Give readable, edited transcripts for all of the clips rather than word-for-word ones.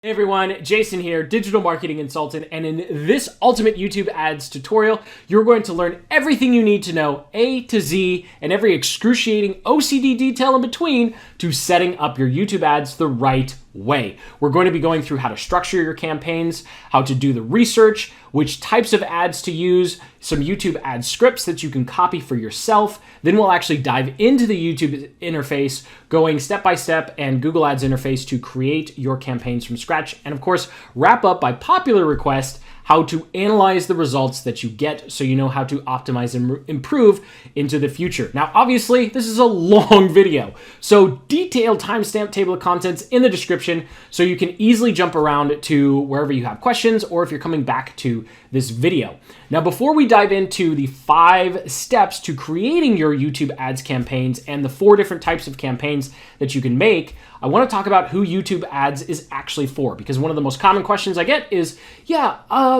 Hey everyone, Jason here, digital marketing consultant, and in this Ultimate YouTube Ads tutorial, you're going to learn everything you need to know, A to Z, and every excruciating OCD detail in between to setting up your YouTube ads the right way. We're going to be going through how to structure your campaigns, how to do the research, which types of ads to use, some YouTube ad scripts that you can copy for yourself. Then we'll actually dive into the YouTube interface, going step by step, and Google Ads interface to create your campaigns from scratch. And of course, wrap up by popular request, how to analyze the results that you get so you know how to optimize and improve into the future. Now, obviously, this is a long video, so detailed timestamp table of contents in the description so you can easily jump around to wherever you have questions or if you're coming back to this video. Now, before we dive into the 5 steps to creating your YouTube ads campaigns and the 4 different types of campaigns that you can make, I want to talk about who YouTube ads is actually for, because one of the most common questions I get is,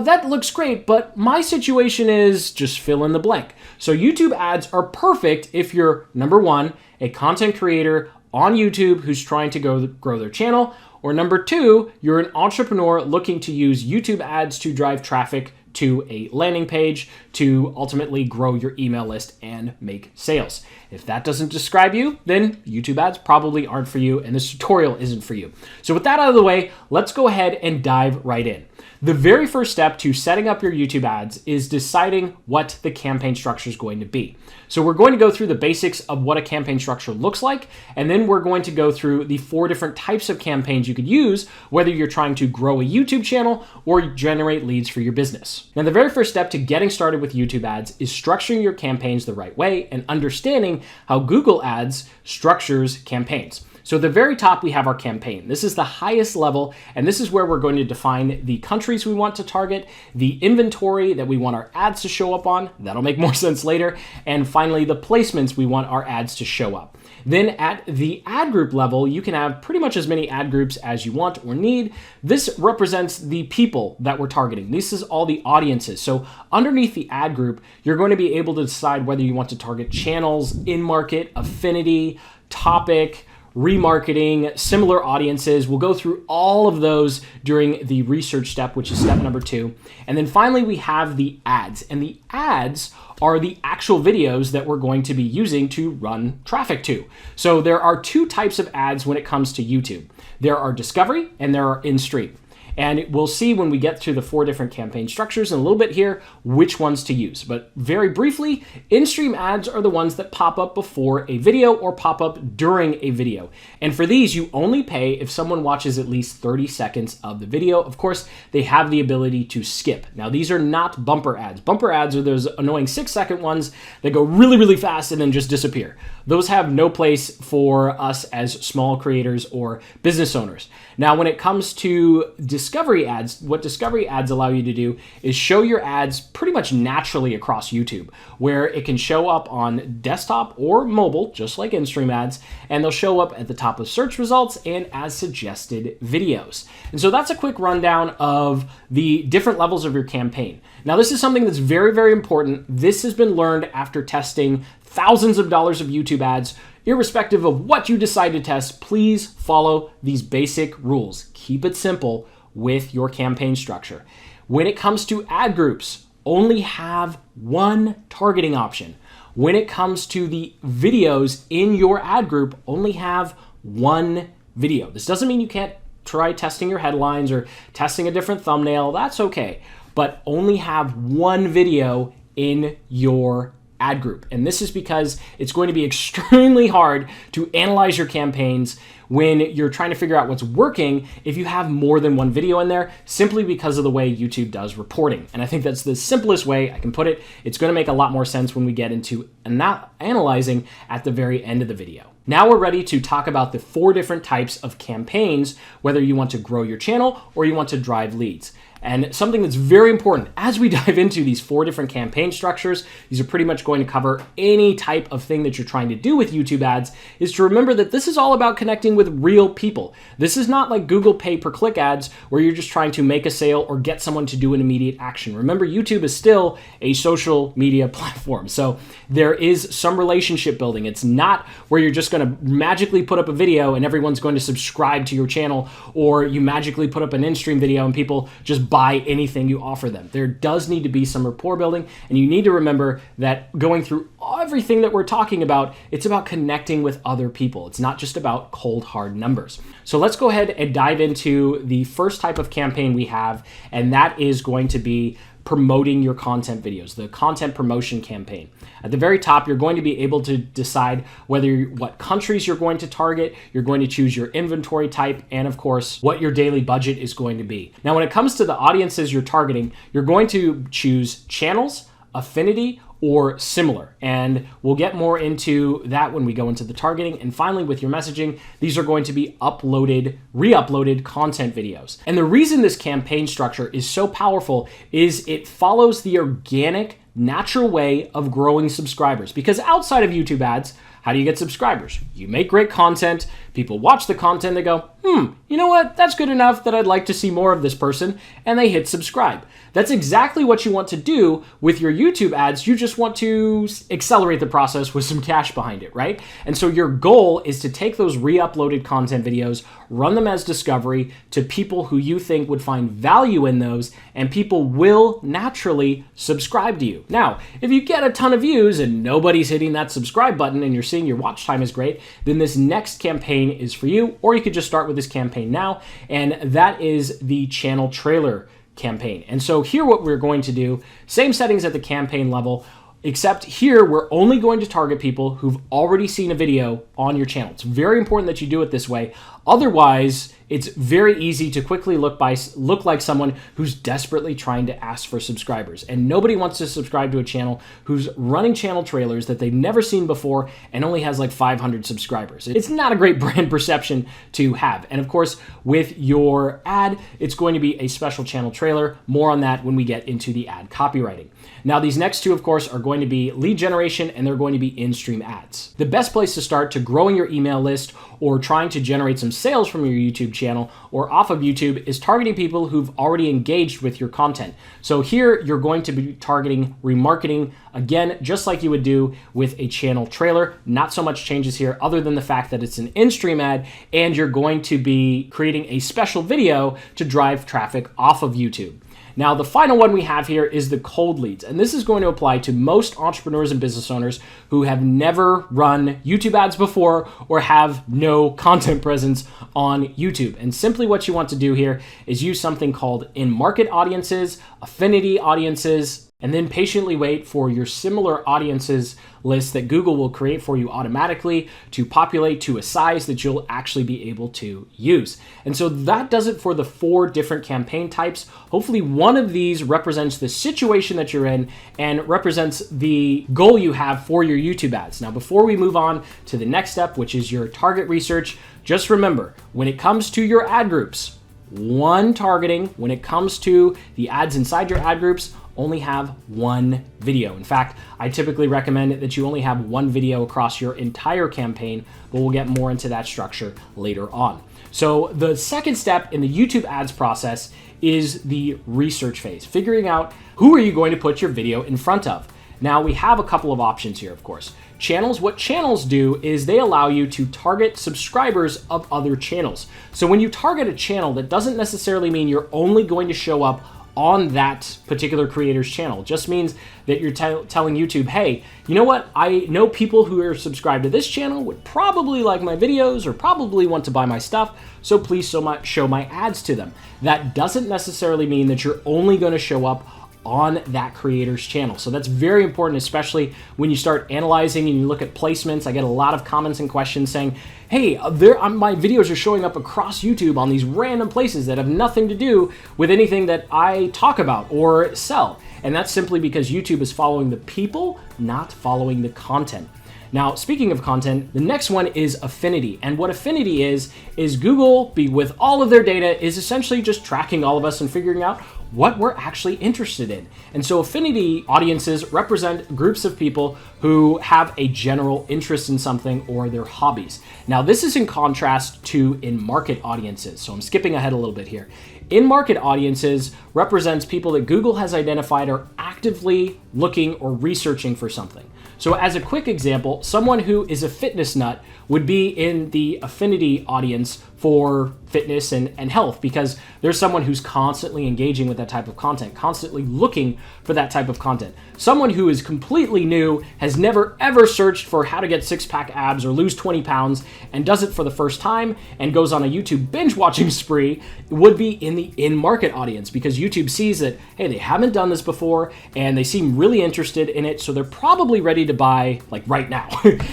that looks great, but my situation is just fill in the blank. So YouTube ads are perfect if you're, number 1, a content creator on YouTube who's trying to grow their channel, or number 2, you're an entrepreneur looking to use YouTube ads to drive traffic to a landing page to ultimately grow your email list and make sales. If that doesn't describe you, then YouTube ads probably aren't for you and this tutorial isn't for you. So with that out of the way, let's go ahead and dive right in. The very first step to setting up your YouTube ads is deciding what the campaign structure is going to be. So we're going to go through the basics of what a campaign structure looks like, and then we're going to go through the 4 different types of campaigns you could use, whether you're trying to grow a YouTube channel or generate leads for your business. Now, the very first step to getting started with YouTube ads is structuring your campaigns the right way and understanding how Google Ads structures campaigns. So at the very top, we have our campaign. This is the highest level, and this is where we're going to define the countries we want to target, the inventory that we want our ads to show up on. That'll make more sense later. And finally, the placements we want our ads to show up. Then at the ad group level, you can have pretty much as many ad groups as you want or need. This represents the people that we're targeting. This is all the audiences. So underneath the ad group, you're going to be able to decide whether you want to target channels, in-market, affinity, topic, remarketing, similar audiences. We'll go through all of those during the research step, which is step number 2. And then finally, we have the ads. And the ads are the actual videos that we're going to be using to run traffic to. So there are 2 types of ads when it comes to YouTube. There are discovery and there are in-stream. And we'll see when we get through the 4 different campaign structures in a little bit here, which ones to use. But very briefly, in-stream ads are the ones that pop up before a video or pop up during a video. And for these, you only pay if someone watches at least 30 seconds of the video. Of course, they have the ability to skip. Now, these are not bumper ads. Bumper ads are those annoying 6-second ones that go really, really fast and then just disappear. Those have no place for us as small creators or business owners. Now, when it comes to discovery ads, what discovery ads allow you to do is show your ads pretty much naturally across YouTube, where it can show up on desktop or mobile, just like in-stream ads, and they'll show up at the top of search results and as suggested videos. And so that's a quick rundown of the different levels of your campaign. Now, this is something that's very, very important. This has been learned after testing thousands of dollars of YouTube ads. Irrespective of what you decide to test, please follow these basic rules. Keep it simple with your campaign structure. When it comes to ad groups, only have 1 targeting option. When it comes to the videos in your ad group, only have 1 video. This doesn't mean you can't try testing your headlines or testing a different thumbnail. That's okay. But only have 1 video in your ad group. And this is because it's going to be extremely hard to analyze your campaigns when you're trying to figure out what's working if you have more than 1 video in there, simply because of the way YouTube does reporting. And I think that's the simplest way I can put it. It's going to make a lot more sense when we get into analyzing at the very end of the video. Now we're ready to talk about the 4 different types of campaigns, whether you want to grow your channel or you want to drive leads. And something that's very important as we dive into these 4 different campaign structures, these are pretty much going to cover any type of thing that you're trying to do with YouTube ads, is to remember that this is all about connecting with real people. This is not like Google pay-per-click ads where you're just trying to make a sale or get someone to do an immediate action. Remember, YouTube is still a social media platform. So there is some relationship building. It's not where you're just going to magically put up a video and everyone's going to subscribe to your channel, or you magically put up an in-stream video and people just buy anything you offer them. There does need to be some rapport building, and you need to remember that going through everything that we're talking about, it's about connecting with other people. It's not just about cold, hard numbers. So let's go ahead and dive into the first type of campaign we have, and that is going to be promoting your content videos, the content promotion campaign. At the very top, you're going to be able to decide what countries you're going to target, you're going to choose your inventory type, and of course, what your daily budget is going to be. Now, when it comes to the audiences you're targeting, you're going to choose channels, affinity, or similar. And we'll get more into that when we go into the targeting. And finally, with your messaging, these are going to be re-uploaded content videos. And the reason this campaign structure is so powerful is it follows the organic, natural way of growing subscribers. Because outside of YouTube ads, how do you get subscribers? You make great content, people watch the content, they go, you know what, that's good enough that I'd like to see more of this person, and they hit subscribe. That's exactly what you want to do with your YouTube ads. You just want to accelerate the process with some cash behind it, right? And so your goal is to take those re-uploaded content videos, run them as discovery to people who you think would find value in those, and people will naturally subscribe to you. Now, if you get a ton of views and nobody's hitting that subscribe button and you're seeing your watch time is great, then this next campaign is for you, or you could just start with this campaign now, and that is the channel trailer campaign. And so here what we're going to do, same settings at the campaign level, except here we're only going to target people who've already seen a video on your channel. It's very important that you do it this way. Otherwise, it's very easy to quickly look like someone who's desperately trying to ask for subscribers. And nobody wants to subscribe to a channel who's running channel trailers that they've never seen before and only has like 500 subscribers. It's not a great brand perception to have. And of course, with your ad, it's going to be a special channel trailer. More on that when we get into the ad copywriting. Now, these next two, of course, are going to be lead generation, and they're going to be in-stream ads. The best place to start to growing your email list or trying to generate some sales from your YouTube channel or off of YouTube is targeting people who've already engaged with your content. So here you're going to be targeting remarketing, again, just like you would do with a channel trailer. Not so much changes here other than the fact that it's an in-stream ad and you're going to be creating a special video to drive traffic off of YouTube. Now, the final one we have here is the cold leads, and this is going to apply to most entrepreneurs and business owners who have never run YouTube ads before or have no content presence on YouTube. And simply what you want to do here is use something called in-market audiences, affinity audiences, and then patiently wait for your similar audiences list that Google will create for you automatically to populate to a size that you'll actually be able to use. And so that does it for the 4 different campaign types. Hopefully one of these represents the situation that you're in and represents the goal you have for your YouTube ads. Now, before we move on to the next step, which is your target research, just remember, when it comes to your ad groups, one targeting. When it comes to the ads inside your ad groups, only have one video. In fact, I typically recommend that you only have one video across your entire campaign, but we'll get more into that structure later on. So the second step in the YouTube ads process is the research phase, figuring out who are you going to put your video in front of. Now, we have a couple of options here, of course. Channels, what channels do is they allow you to target subscribers of other channels. So when you target a channel, that doesn't necessarily mean you're only going to show up on that particular creator's channel. It just means that you're telling YouTube, hey, you know what? I know people who are subscribed to this channel would probably like my videos or probably want to buy my stuff, so please show my ads to them. That doesn't necessarily mean that you're only going to show up on that creator's channel. So that's very important, especially when you start analyzing and you look at placements. I get a lot of comments and questions saying, hey, my videos are showing up across YouTube on these random places that have nothing to do with anything that I talk about or sell. And that's simply because YouTube is following the people, not following the content. Now, speaking of content, the next one is affinity. And what affinity is Google, with all of their data, is essentially just tracking all of us and figuring out what we're actually interested in. And so affinity audiences represent groups of people who have a general interest in something or their hobbies. Now, this is in contrast to in-market audiences. So I'm skipping ahead a little bit here. In-market audiences represents people that Google has identified are actively looking or researching for something. So as a quick example, someone who is a fitness nut would be in the affinity audience for fitness and health, because there's someone who's constantly engaging with that type of content, constantly looking for that type of content. Someone who is completely new, has never ever searched for how to get six-pack abs or lose 20 pounds, and does it for the first time and goes on a YouTube binge watching spree, would be in the in-market audience, because YouTube sees that, hey, they haven't done this before and they seem really interested in it, so they're probably ready to buy like right now.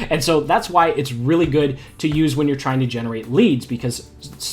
And so that's why it's really good to use when you're trying to generate leads, because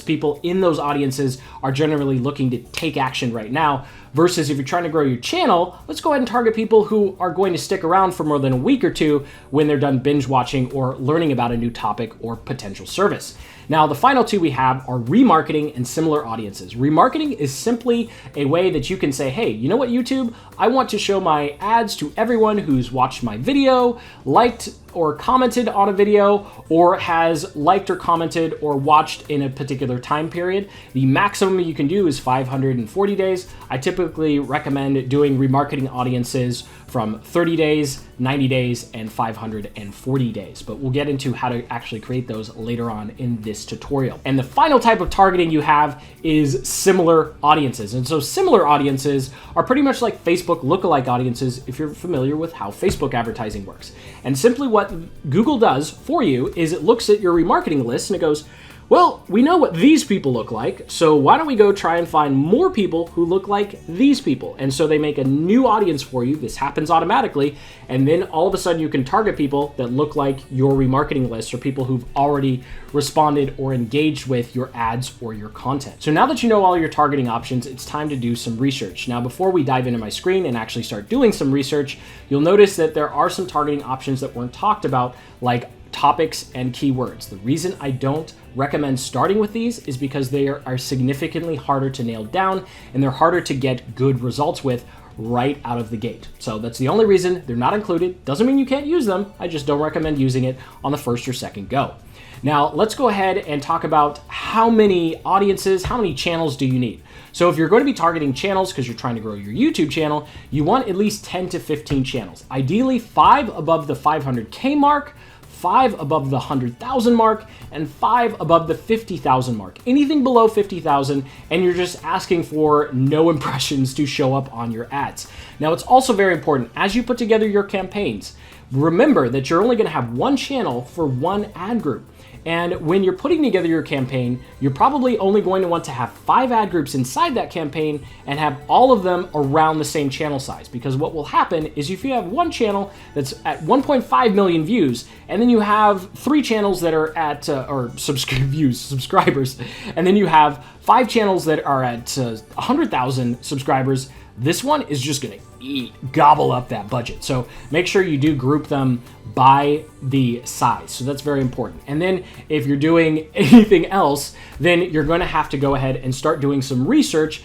people in those audiences are generally looking to take action right now, versus if you're trying to grow your channel, let's go ahead and target people who are going to stick around for more than a week or two when they're done binge watching or learning about a new topic or potential service. Now, the final two we have are remarketing and similar audiences. Remarketing is simply a way that you can say, hey, you know what, YouTube? I want to show my ads to everyone who's watched my video, liked or commented on a video, or has liked or commented or watched in a particular time period. The maximum you can do is 540 days. I typically recommend doing remarketing audiences from 30 days, 90 days, and 540 days. But we'll get into how to actually create those later on in this tutorial. And the final type of targeting you have is similar audiences. And so similar audiences are pretty much like Facebook lookalike audiences if you're familiar with how Facebook advertising works. And simply what Google does for you is it looks at your remarketing list and it goes, well, we know what these people look like, so why don't we go try and find more people who look like these people? And so they make a new audience for you. This happens automatically. And then all of a sudden you can target people that look like your remarketing list, or people who've already responded or engaged with your ads or your content. So now that you know all your targeting options, it's time to do some research. Now, before we dive into my screen and actually start doing some research, you'll notice that there are some targeting options that weren't talked about, like topics and keywords. The reason I don't recommend starting with these is because they are significantly harder to nail down, and they're harder to get good results with right out of the gate. So that's the only reason they're not included. Doesn't mean you can't use them. I just don't recommend using it on the first or second go. Now, let's go ahead and talk about how many audiences, how many channels do you need? So if you're going to be targeting channels because you're trying to grow your YouTube channel, you want at least 10 to 15 channels. Ideally, 5 above the 500K mark, 5 above the 100,000 mark, and 5 above the 50,000 mark. Anything below 50,000, and you're just asking for no impressions to show up on your ads. Now, it's also very important, as you put together your campaigns, remember that you're only going to have one channel for one ad group. And when you're putting together your campaign, you're probably only going to want to have 5 ad groups inside that campaign and have all of them around the same channel size. Because what will happen is if you have one channel that's at 1.5 million views, and then you have 3 channels that are at, subscribers, and then you have 5 channels that are at 100,000 subscribers, this one is just gonna gobble up that budget. So make sure you do group them by the size. So that's very important. And then if you're doing anything else, then you're going to have to go ahead and start doing some research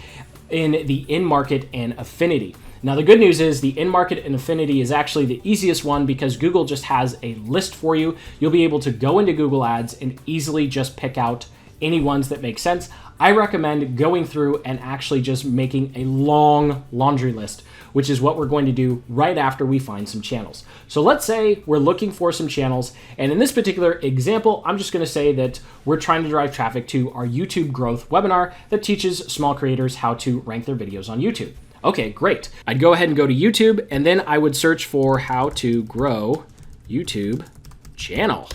in the in-market and affinity. Now, the good news is the in-market and affinity is actually the easiest one because Google just has a list for you. You'll be able to go into Google Ads and easily just pick out any ones that make sense. I recommend going through and actually just making a long laundry list, which is what we're going to do right after we find some channels. So let's say we're looking for some channels, and in this particular example, I'm just going to say that we're trying to drive traffic to our YouTube growth webinar that teaches small creators how to rank their videos on YouTube. Okay, great. I'd go ahead and go to YouTube, and then I would search for how to grow YouTube channel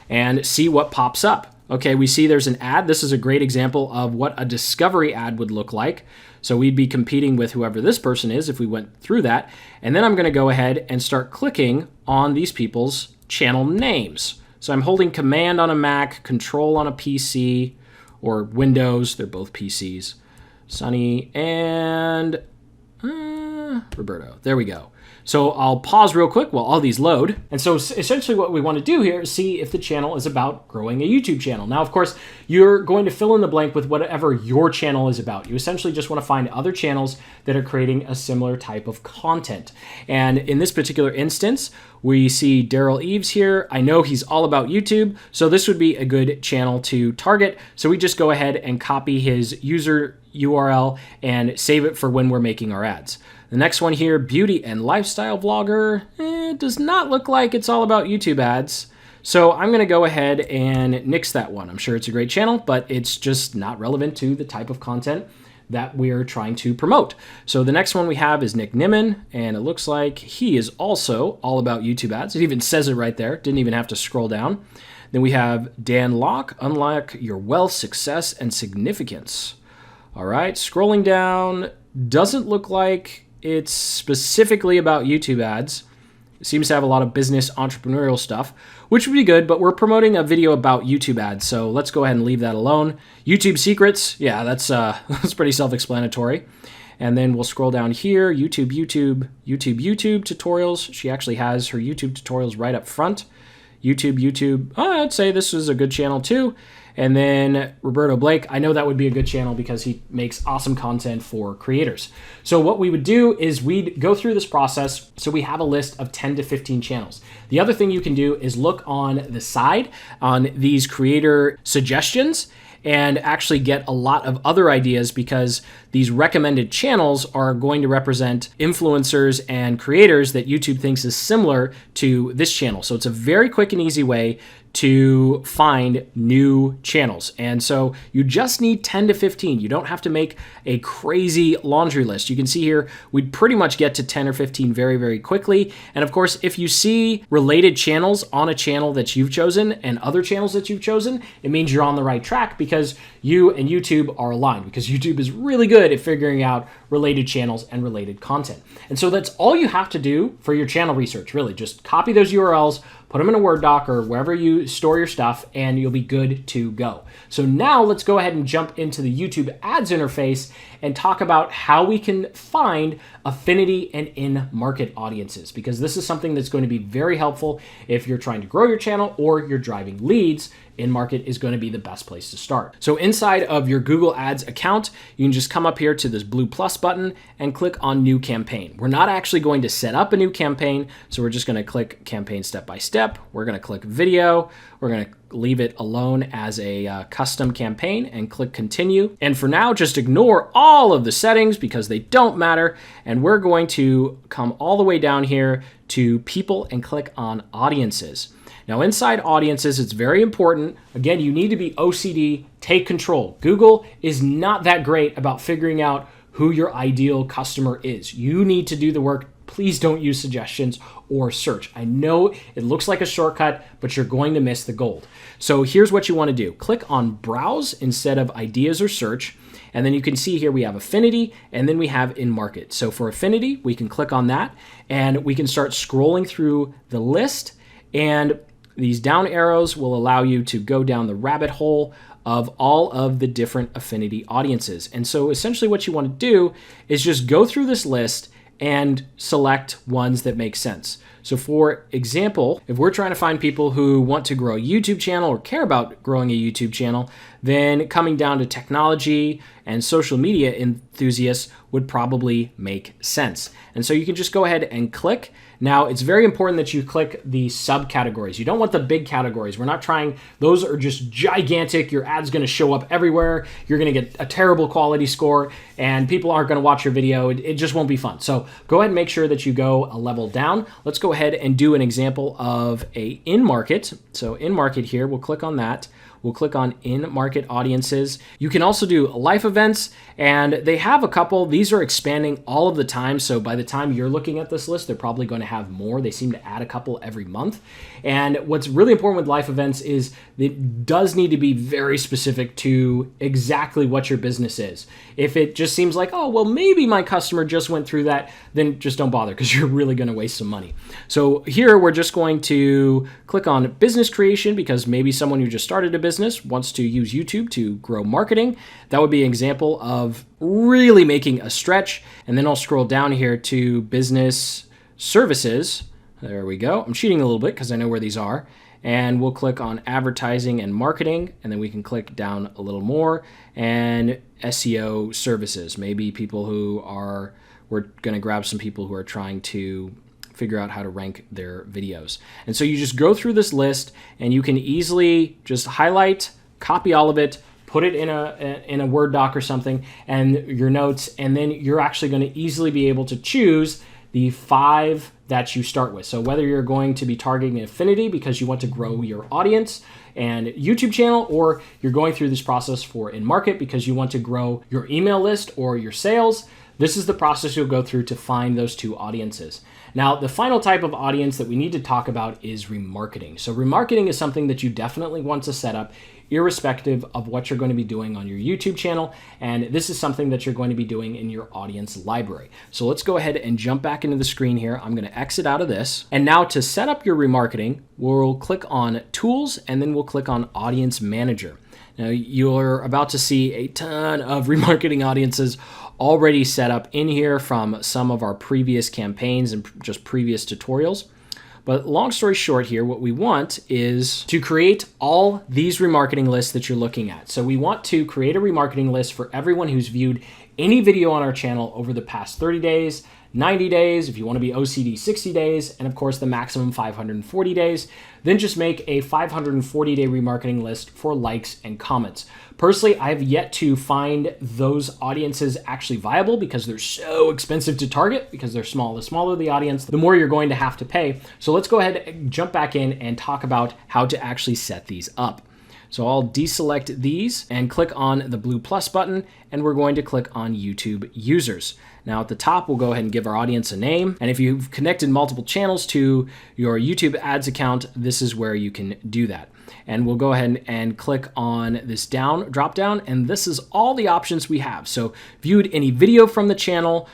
and see what pops up. Okay, we see there's an ad. This is a great example of what a discovery ad would look like. So we'd be competing with whoever this person is if we went through that. And then I'm going to go ahead and start clicking on these people's channel names. So I'm holding Command on a Mac, Control on a PC, or Windows. They're both PCs. Sunny and Roberto. There we go. So I'll pause real quick while all these load. And so essentially what we want to do here is see if the channel is about growing a YouTube channel. Now, of course, you're going to fill in the blank with whatever your channel is about. You essentially just want to find other channels that are creating a similar type of content. And in this particular instance, we see Daryl Eves here. I know he's all about YouTube, so this would be a good channel to target. So we just go ahead and copy his user URL and save it for when we're making our ads. The next one here, beauty and lifestyle vlogger, does not look like it's all about YouTube ads. So I'm going to go ahead and nix that one. I'm sure it's a great channel, but it's just not relevant to the type of content that we're trying to promote. So the next one we have is Nick Nimmin, and it looks like he is also all about YouTube ads. It even says it right there. Didn't even have to scroll down. Then we have Dan Locke, unlock your wealth, success, and significance. All right, scrolling down, doesn't look like it's specifically about YouTube ads. It seems to have a lot of business entrepreneurial stuff, which would be good, but we're promoting a video about YouTube ads, so let's go ahead and leave that alone. YouTube secrets, yeah, that's pretty self-explanatory. And then we'll scroll down here, YouTube tutorials. She actually has her YouTube tutorials right up front. YouTube, I'd say this is a good channel too. And then Roberto Blake, I know that would be a good channel because he makes awesome content for creators. So what we would do is we'd go through this process so we have a list of 10 to 15 channels. The other thing you can do is look on the side on these creator suggestions and actually get a lot of other ideas, because these recommended channels are going to represent influencers and creators that YouTube thinks is similar to this channel. So it's a very quick and easy way to find new channels. And so you just need 10 to 15. You don't have to make a crazy laundry list. You can see here, we'd pretty much get to 10 or 15 very, very quickly. And of course, if you see related channels on a channel that you've chosen and other channels that you've chosen, it means you're on the right track, because you and YouTube are aligned, because YouTube is really good at figuring out related channels and related content. And so that's all you have to do for your channel research, really. Just copy those URLs, put them in a Word doc or wherever you store your stuff, and you'll be good to go. So now let's go ahead and jump into the YouTube ads interface and talk about how we can find affinity and in-market audiences, because this is something that's going to be very helpful if you're trying to grow your channel or you're driving leads. In-market is going to be the best place to start. So inside of your Google Ads account, you can just come up here to this blue plus button and click on New Campaign. We're not actually going to set up a new campaign, so we're just going to click Campaign Step by Step. We're going to click Video. We're going to leave it alone as a custom campaign and click Continue. And for now, just ignore all of the settings because they don't matter. And we're going to come all the way down here to People and click on Audiences. Now, inside audiences, it's very important. Again, you need to be OCD, take control. Google is not that great about figuring out who your ideal customer is. You need to do the work. Please don't use suggestions or search. I know it looks like a shortcut, but you're going to miss the gold. So here's what you want to do. Click on Browse instead of Ideas or Search. And then you can see here we have Affinity, and then we have In-Market. So for Affinity, we can click on that, and we can start scrolling through the list. And these down arrows will allow you to go down the rabbit hole of all of the different affinity audiences. And so essentially what you want to do is just go through this list and select ones that make sense. So for example, if we're trying to find people who want to grow a YouTube channel or care about growing a YouTube channel, then coming down to technology and social media enthusiasts would probably make sense. And so you can just go ahead and click. Now, it's very important that you click the subcategories. You don't want the big categories. We're not trying, those are just gigantic. Your ad's going to show up everywhere. You're going to get a terrible quality score, and people aren't going to watch your video. It just won't be fun. So go ahead and make sure that you go a level down. Let's go ahead and do an example of a in-market. So in-market here, we'll click on that. We'll click on in-market audiences. You can also do life events, and they have a couple. These are expanding all of the time, so by the time you're looking at this list, they're probably going to have more. They seem to add a couple every month. And what's really important with life events is it does need to be very specific to exactly what your business is. If it just seems like, oh, well, maybe my customer just went through that, then just don't bother, because you're really going to waste some money. So here we're just going to click on business creation, because maybe someone who just started a business wants to use YouTube to grow marketing. That would be an example of really making a stretch. And then I'll scroll down here to business services. There we go. I'm cheating a little bit because I know where these are. And we'll click on advertising and marketing, and then we can click down a little more, and SEO services. Maybe people who are, we're going to grab some people who are trying to figure out how to rank their videos. And so you just go through this list, and you can easily just highlight, copy all of it, put it in a Word doc or something, and your notes, and then you're actually going to easily be able to choose the 5 that you start with. So whether you're going to be targeting affinity because you want to grow your audience and YouTube channel, or you're going through this process for in-market because you want to grow your email list or your sales, this is the process you'll go through to find those 2 audiences. Now, the final type of audience that we need to talk about is remarketing. So remarketing is something that you definitely want to set up irrespective of what you're going to be doing on your YouTube channel. And this is something that you're going to be doing in your audience library. So let's go ahead and jump back into the screen here. I'm going to exit out of this. And now to set up your remarketing, we'll click on Tools, and then we'll click on Audience Manager. Now, you're about to see a ton of remarketing audiences already set up in here from some of our previous campaigns and just previous tutorials. But long story short here, what we want is to create all these remarketing lists that you're looking at. So we want to create a remarketing list for everyone who's viewed any video on our channel over the past 30 days, 90 days, if you want to be OCD 60 days, and of course the maximum 540 days. Then just make a 540-day remarketing list for likes and comments. Personally, I have yet to find those audiences actually viable because they're so expensive to target because they're small. The smaller the audience, the more you're going to have to pay. So let's go ahead and jump back in and talk about how to actually set these up. So I'll deselect these and click on the blue plus button, and we're going to click on YouTube users. Now at the top, we'll go ahead and give our audience a name. And if you've connected multiple channels to your YouTube ads account, this is where you can do that. And we'll go ahead and click on this drop down, and this is all the options we have. So viewed any video from the channel,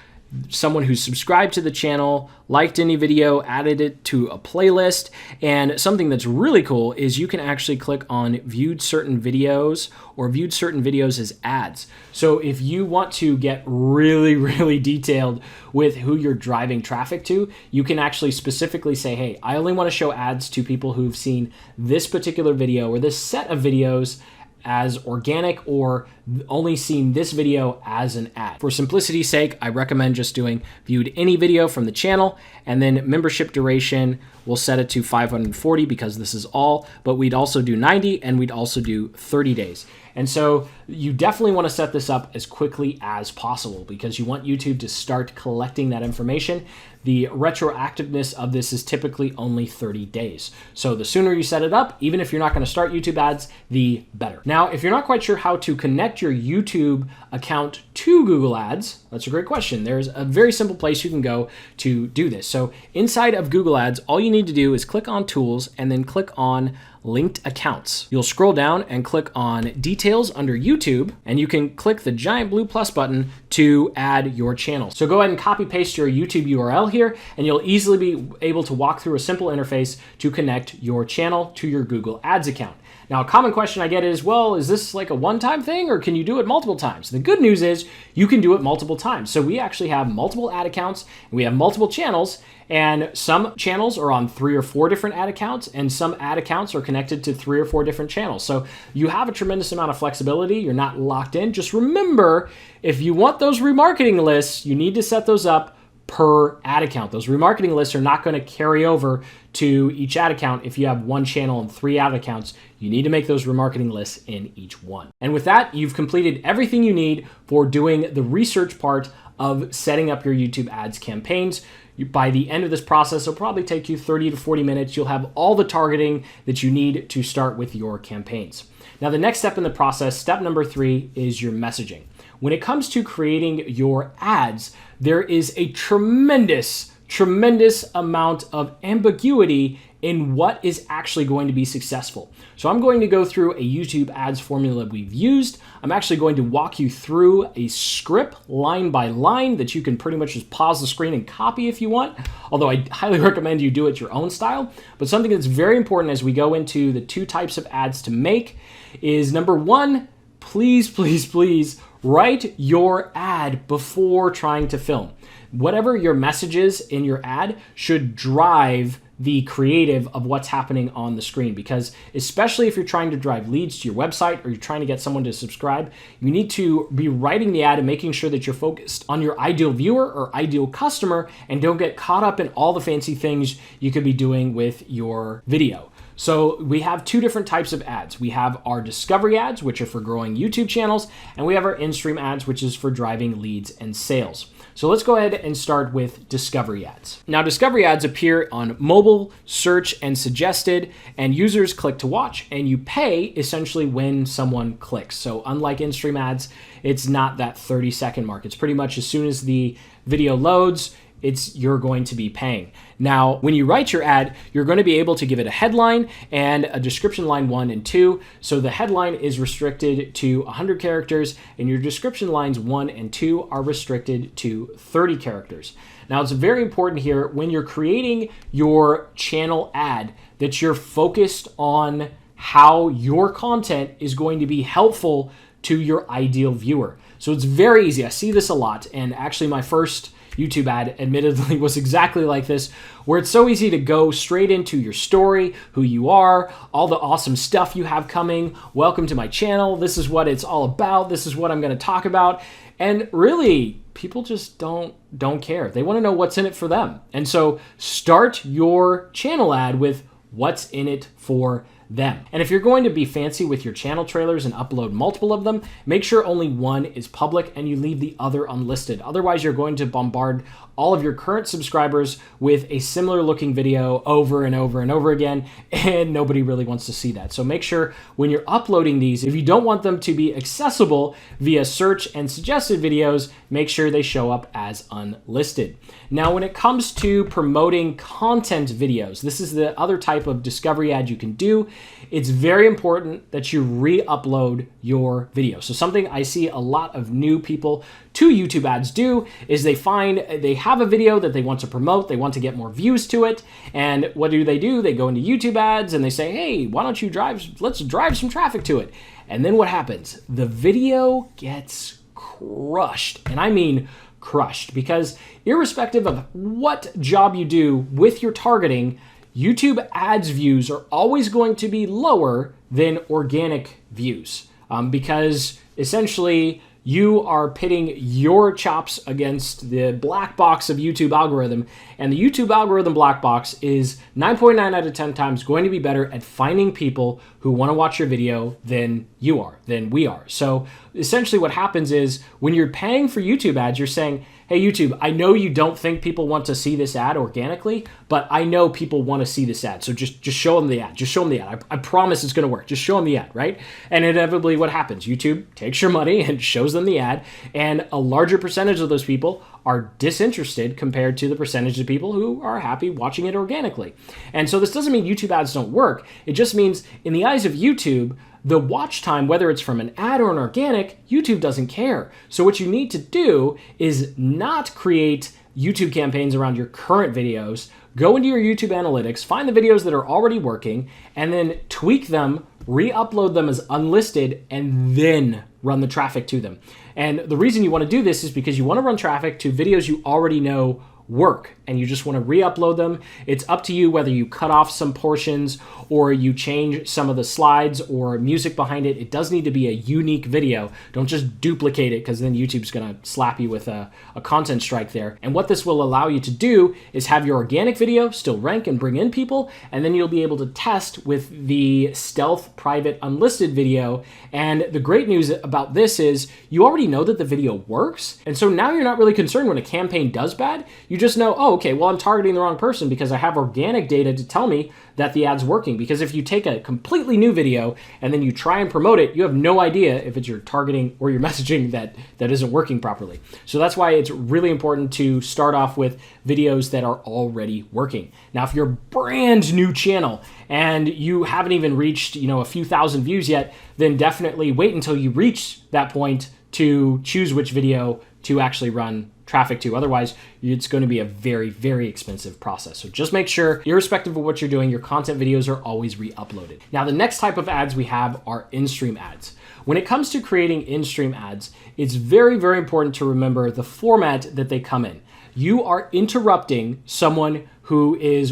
someone who's subscribed to the channel, liked any video, added it to a playlist, and something that's really cool is you can actually click on viewed certain videos or viewed certain videos as ads. So if you want to get really, really detailed with who you're driving traffic to, you can actually specifically say, hey, I only want to show ads to people who've seen this particular video or this set of videos as organic, or only seen this video as an ad. For simplicity's sake, I recommend just doing viewed any video from the channel, and then membership duration, we'll set it to 540 because this is all, but we'd also do 90 and we'd also do 30 days. And so you definitely want to set this up as quickly as possible because you want YouTube to start collecting that information. The retroactiveness of this is typically only 30 days. So the sooner you set it up, even if you're not going to start YouTube ads, the better. Now, if you're not quite sure how to connect your YouTube account to Google Ads, that's a great question. There's a very simple place you can go to do this. So inside of Google Ads, all you need to do is click on Tools and then click on Linked Accounts. You'll scroll down and click on Details under YouTube, and you can click the giant blue plus button to add your channel. So go ahead and copy paste your YouTube URL here, and you'll easily be able to walk through a simple interface to connect your channel to your Google Ads account. Now, a common question I get is, well, is this like a one-time thing or can you do it multiple times? The good news is you can do it multiple times. So we actually have multiple ad accounts and we have multiple channels, and some channels are on 3 or 4 different ad accounts, and some ad accounts are connected to 3 or 4 different channels. So you have a tremendous amount of flexibility. You're not locked in. Just remember, if you want those remarketing lists, you need to set those up per ad account. Those remarketing lists are not going to carry over to each ad account. If you have 1 channel and 3 ad accounts, you need to make those remarketing lists in each one. And with that, you've completed everything you need for doing the research part of setting up your YouTube ads campaigns. By the end of this process, it'll probably take you 30 to 40 minutes. You'll have all the targeting that you need to start with your campaigns. Now, the next step in the process, step number 3, is your messaging. When it comes to creating your ads, there is a tremendous amount of ambiguity in what is actually going to be successful. So I'm going to go through a YouTube ads formula we've used. I'm actually going to walk you through a script line by line that you can pretty much just pause the screen and copy if you want, although I highly recommend you do it your own style. But something that's very important as we go into the 2 types of ads to make is, number 1, please write your ad before trying to film. Whatever your message is in your ad should drive the creative of what's happening on the screen, because especially if you're trying to drive leads to your website or you're trying to get someone to subscribe, you need to be writing the ad and making sure that you're focused on your ideal viewer or ideal customer and don't get caught up in all the fancy things you could be doing with your video. So we have two different types of ads. We have our discovery ads, which are for growing YouTube channels, and we have our in-stream ads, which is for driving leads and sales. So let's go ahead and start with discovery ads. Now, discovery ads appear on mobile, search, and suggested, and users click to watch, and you pay essentially when someone clicks. So unlike in-stream ads, it's not that 30-second mark. It's pretty much as soon as the video loads, you're going to be paying. Now, when you write your ad, you're going to be able to give it a headline and a description line 1 and 2. So the headline is restricted to 100 characters and your description lines 1 and 2 are restricted to 30 characters. Now, it's very important here when you're creating your channel ad that you're focused on how your content is going to be helpful to your ideal viewer. So it's very easy. I see this a lot, and actually my first YouTube ad admittedly was exactly like this, where it's so easy to go straight into your story, who you are, all the awesome stuff you have coming. Welcome to my channel. This is what it's all about. This is what I'm going to talk about. And really, people just don't care. They want to know what's in it for them. And so start your channel ad with what's in it for them. And if you're going to be fancy with your channel trailers and upload multiple of them, make sure only one is public and you leave the other unlisted. Otherwise, you're going to bombard all of your current subscribers with a similar looking video over and over and over again, and nobody really wants to see that. So make sure when you're uploading these, if you don't want them to be accessible via search and suggested videos, make sure they show up as unlisted. Now, when it comes to promoting content videos, this is the other type of discovery ad you can do. It's very important that you re-upload your video. So something I see a lot of new people to YouTube ads do is they have a video that they want to promote, they want to get more views to it, and what do? They go into YouTube ads and they say, hey, why don't you let's drive some traffic to it. And then what happens? The video gets crushed, and I mean crushed, because irrespective of what job you do with your targeting, YouTube ads views are always going to be lower than organic views, because essentially you are pitting your chops against the black box of YouTube algorithm, and the YouTube algorithm black box is 9.9 out of 10 times going to be better at finding people who want to watch your video than we are. So essentially what happens is when you're paying for YouTube ads, you're saying, hey, YouTube, I know you don't think people want to see this ad organically, but I know people want to see this ad. So just show them the ad. Just show them the ad. I promise it's going to work. Just show them the ad, right? And inevitably what happens? YouTube takes your money and shows them the ad, and a larger percentage of those people are disinterested compared to the percentage of people who are happy watching it organically. And so this doesn't mean YouTube ads don't work. It just means in the eyes of YouTube, the watch time, whether it's from an ad or an organic, YouTube doesn't care. So what you need to do is not create YouTube campaigns around your current videos. Go into your YouTube analytics, find the videos that are already working, and then tweak them, re-upload them as unlisted, and then run the traffic to them. And the reason you want to do this is because you want to run traffic to videos you already know work, and you just want to re-upload them. It's up to you whether you cut off some portions or you change some of the slides or music behind it. It does need to be a unique video. Don't just duplicate it, because then YouTube's going to slap you with a content strike there. And what this will allow you to do is have your organic video still rank and bring in people, and then you'll be able to test with the stealth private unlisted video. And the great news about this is you already know that the video works, and so now you're not really concerned when a campaign does bad. You just know, oh, okay, well, I'm targeting the wrong person because I have organic data to tell me that the ad's working. Because if you take a completely new video and then you try and promote it, you have no idea if it's your targeting or your messaging that isn't working properly. So that's why it's really important to start off with videos that are already working. Now, if you're a brand new channel and you haven't even reached, a few thousand views yet, then definitely wait until you reach that point to choose which video to actually run traffic to. Otherwise, it's going to be a very, very expensive process. So just make sure, irrespective of what you're doing, your content videos are always re-uploaded. Now, the next type of ads we have are in-stream ads. When it comes to creating in-stream ads, it's very, very important to remember the format that they come in. You are interrupting someone who is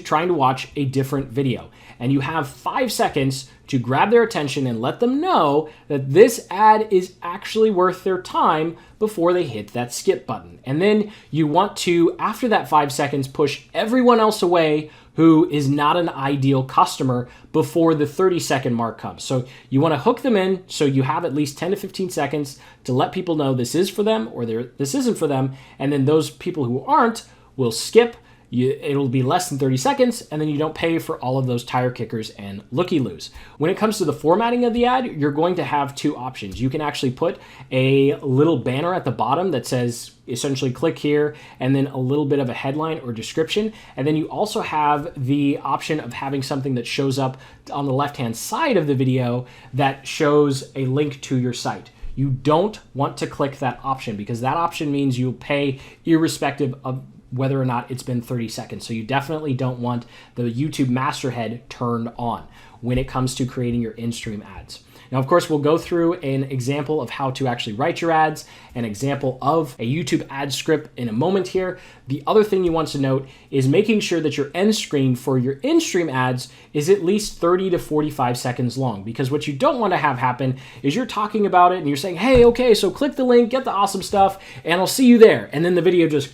trying to watch a different video, and you have 5 seconds to grab their attention and let them know that this ad is actually worth their time before they hit that skip button. And then you want to, after that 5 seconds, push everyone else away who is not an ideal customer before the 30-second mark comes. So you want to hook them in so you have at least 10 to 15 seconds to let people know this is for them or this isn't for them, and then those people who aren't will skip. It'll be less than 30 seconds, and then you don't pay for all of those tire kickers and looky-loos. When it comes to the formatting of the ad, you're going to have two options. You can actually put a little banner at the bottom that says, essentially, click here, and then a little bit of a headline or description. And then you also have the option of having something that shows up on the left-hand side of the video that shows a link to your site. You don't want to click that option because that option means you'll pay irrespective of whether or not it's been 30 seconds. So you definitely don't want the YouTube masthead turned on when it comes to creating your in-stream ads. Now, of course, we'll go through an example of how to actually write your ads, an example of a YouTube ad script in a moment here. The other thing you want to note is making sure that your end screen for your in-stream ads is at least 30 to 45 seconds long, because what you don't want to have happen is you're talking about it and you're saying, hey, okay, so click the link, get the awesome stuff, and I'll see you there. And then the video just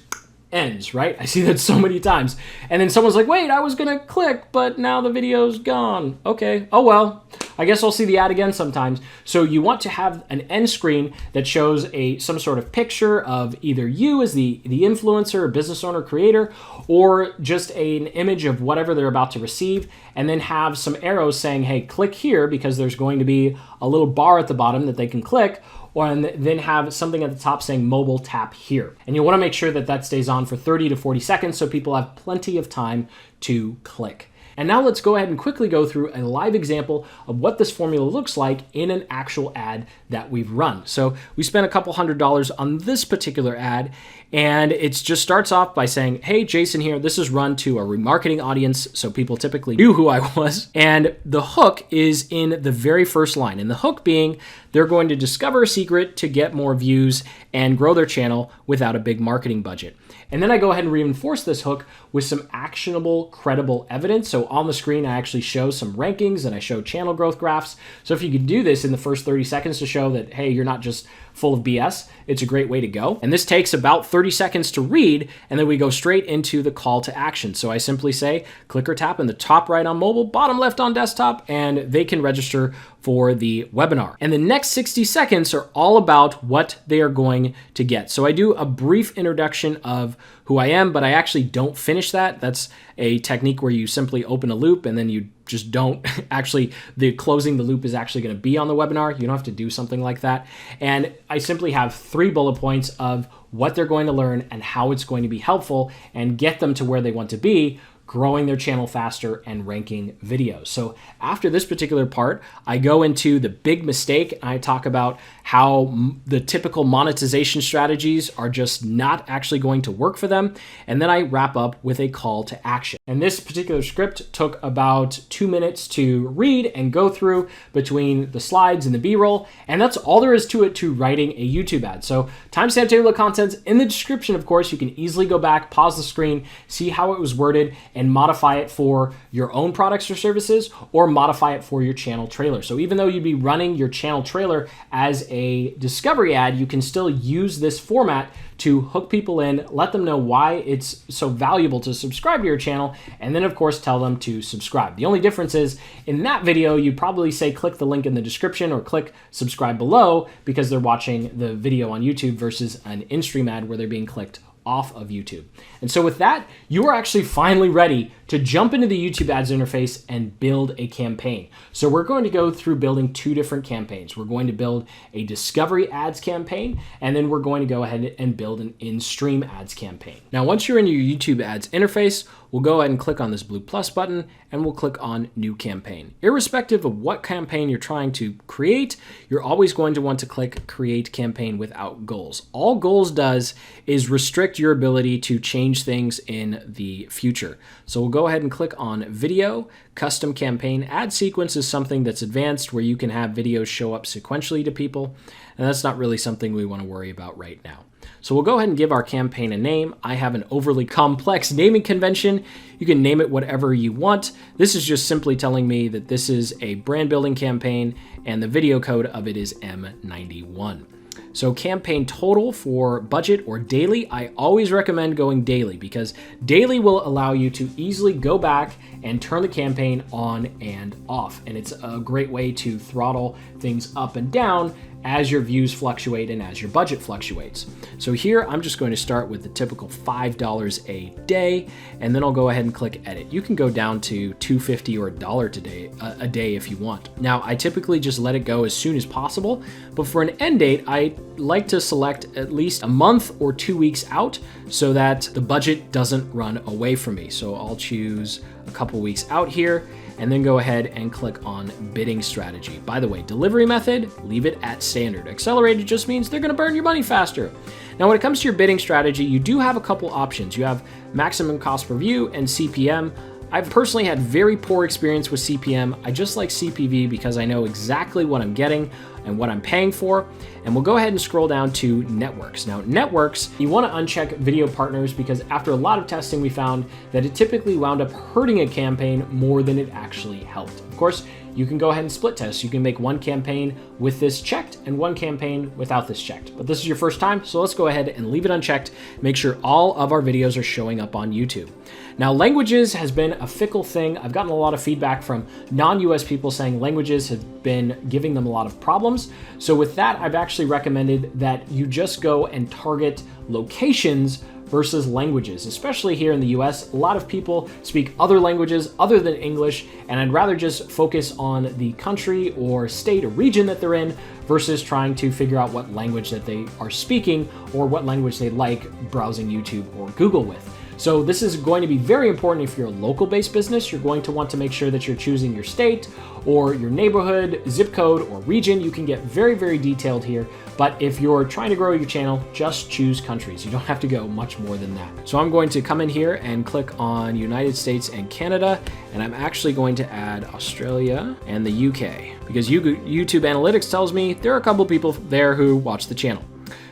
ends, right? I see that so many times. And then someone's like, wait, I was gonna click, but now the video's gone. Okay, oh well, I guess I'll see the ad again sometimes. So you want to have an end screen that shows some sort of picture of either you as the influencer or business owner creator, or just an image of whatever they're about to receive, and then have some arrows saying, hey, click here, because there's going to be a little bar at the bottom that they can click, and then have something at the top saying mobile tap here. And you'll want to make sure that that stays on for 30 to 40 seconds so people have plenty of time to click. And now let's go ahead and quickly go through a live example of what this formula looks like in an actual ad that we've run. So we spent a couple $100 on this particular ad, and it just starts off by saying, hey, Jason here, this is run to a remarketing audience, so people typically knew who I was. And the hook is in the very first line, and the hook being they're going to discover a secret to get more views and grow their channel without a big marketing budget. And then I go ahead and reinforce this hook with some actionable, credible evidence. So on the screen, I actually show some rankings and I show channel growth graphs. So if you can do this in the first 30 seconds to show that, hey, you're not just full of BS, it's a great way to go. And this takes about 30 seconds to read, and then we go straight into the call to action. So I simply say, click or tap in the top right on mobile, bottom left on desktop, and they can register for the webinar. And the next 60 seconds are all about what they are going to get. So I do a brief introduction of who I am, but I actually don't finish that. That's a technique where you simply open a loop and then you just don't actually, closing the loop is actually going to be on the webinar. You don't have to do something like that. And I simply have 3 bullet points of what they're going to learn and how it's going to be helpful and get them to where they want to be, growing their channel faster and ranking videos. So after this particular part, I go into the big mistake. I talk about how the typical monetization strategies are just not actually going to work for them. And then I wrap up with a call to action. And this particular script took about 2 minutes to read and go through between the slides and the B-roll. And that's all there is to it to writing a YouTube ad. So timestamp table of contents in the description, of course. You can easily go back, pause the screen, see how it was worded, and modify it for your own products or services, or modify it for your channel trailer. So even though you'd be running your channel trailer as a discovery ad, you can still use this format to hook people in, let them know why it's so valuable to subscribe to your channel, and then of course tell them to subscribe. The only difference is in that video, you'd probably say click the link in the description or click subscribe below because they're watching the video on YouTube versus an in-stream ad where they're being clicked off of YouTube. And so with that, you are actually finally ready to jump into the YouTube ads interface and build a campaign. So we're going to go through building two different campaigns. We're going to build a discovery ads campaign, and then we're going to go ahead and build an in-stream ads campaign. Now, once you're in your YouTube ads interface, we'll go ahead and click on this blue plus button, and we'll click on new campaign. Irrespective of what campaign you're trying to create, you're always going to want to click create campaign without goals. All goals does is restrict your ability to change things in the future. So we'll go ahead and click on video, custom campaign. Ad sequence is something that's advanced where you can have videos show up sequentially to people, and that's not really something we want to worry about right now. So we'll go ahead and give our campaign a name. I have an overly complex naming convention. You can name it whatever you want. This is just simply telling me that this is a brand building campaign and the video code of it is M91. So campaign total for budget or daily, I always recommend going daily because daily will allow you to easily go back and turn the campaign on and off. And it's a great way to throttle things up and down as your views fluctuate and as your budget fluctuates. So here I'm just going to start with the typical $5 a day, and then I'll go ahead and click edit. You can go down to $2.50 or $1 a day if you want. Now I typically just let it go as soon as possible, but for an end date, I like to select at least a month or 2 weeks out so that the budget doesn't run away from me. So I'll choose a couple weeks out here, and then go ahead and click on bidding strategy. By the way, delivery method, leave it at standard. Accelerated just means they're gonna burn your money faster. Now, when it comes to your bidding strategy, you do have a couple options. You have maximum cost per view and CPM. I've personally had very poor experience with CPM. I just like CPV because I know exactly what I'm getting and what I'm paying for. And we'll go ahead and scroll down to networks. Now, networks, you want to uncheck video partners because after a lot of testing, we found that it typically wound up hurting a campaign more than it actually helped. Of course, you can go ahead and split test. You can make one campaign with this checked and one campaign without this checked. But this is your first time, so let's go ahead and leave it unchecked. Make sure all of our videos are showing up on YouTube. Now, languages has been a fickle thing. I've gotten a lot of feedback from non-US people saying languages have been giving them a lot of problems. So with that, I've actually recommended that you just go and target locations versus languages, especially here in the US. A lot of people speak other languages other than English, and I'd rather just focus on the country or state or region that they're in versus trying to figure out what language that they are speaking or what language they like browsing YouTube or Google with. So this is going to be very important if you're a local-based business. You're going to want to make sure that you're choosing your state or your neighborhood, zip code, or region. You can get very, very detailed here. But if you're trying to grow your channel, just choose countries. You don't have to go much more than that. So I'm going to come in here and click on United States and Canada, and I'm actually going to add Australia and the UK because YouTube Analytics tells me there are a couple people there who watch the channel.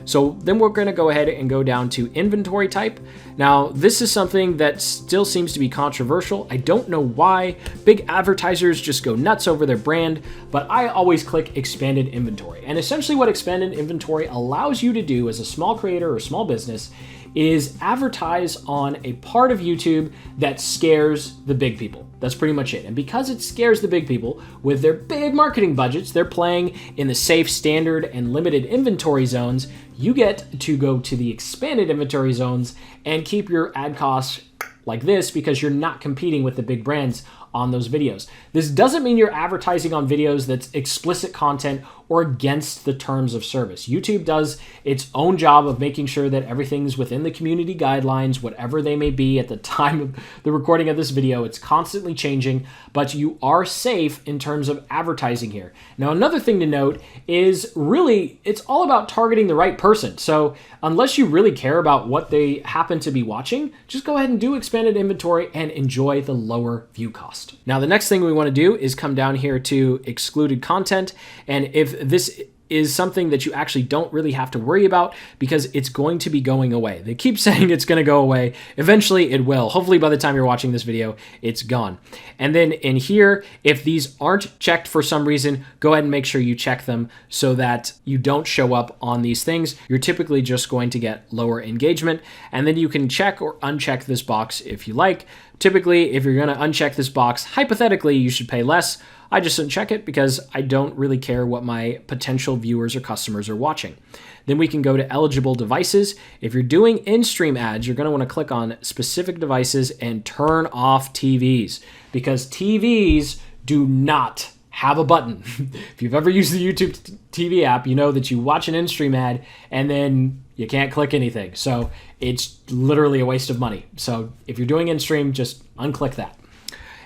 So then we're going to go ahead and go down to inventory type. Now, this is something that still seems to be controversial. I don't know why. Big advertisers just go nuts over their brand, but I always click expanded inventory. And essentially what expanded inventory allows you to do as a small creator or small business is advertise on a part of YouTube that scares the big people. That's pretty much it. And because it scares the big people with their big marketing budgets, they're playing in the safe, standard, and limited inventory zones. You get to go to the expanded inventory zones and keep your ad costs like this because you're not competing with the big brands on those videos. This doesn't mean you're advertising on videos that's explicit content or against the terms of service. YouTube does its own job of making sure that everything's within the community guidelines, whatever they may be at the time of the recording of this video. It's constantly changing, but you are safe in terms of advertising here. Now, another thing to note is really it's all about targeting the right person. So unless you really care about what they happen to be watching, just go ahead and do expanded inventory and enjoy the lower view cost. Now, the next thing we want to do is come down here to excluded content. And if this is something that you actually don't really have to worry about because it's going to be going away. They keep saying it's going to go away. Eventually it will. Hopefully by the time you're watching this video, it's gone. And then in here, if these aren't checked for some reason, go ahead and make sure you check them so that you don't show up on these things. You're typically just going to get lower engagement. And then you can check or uncheck this box if you like. Typically, if you're going to uncheck this box, hypothetically, you should pay less. I just uncheck it because I don't really care what my potential viewers or customers are watching. Then we can go to eligible devices. If you're doing in-stream ads, you're going to want to click on specific devices and turn off TVs, because TVs do not have a button. If you've ever used the YouTube TV app, you know that you watch an in-stream ad and then you can't click anything. So it's literally a waste of money. So if you're doing in-stream, just unclick that.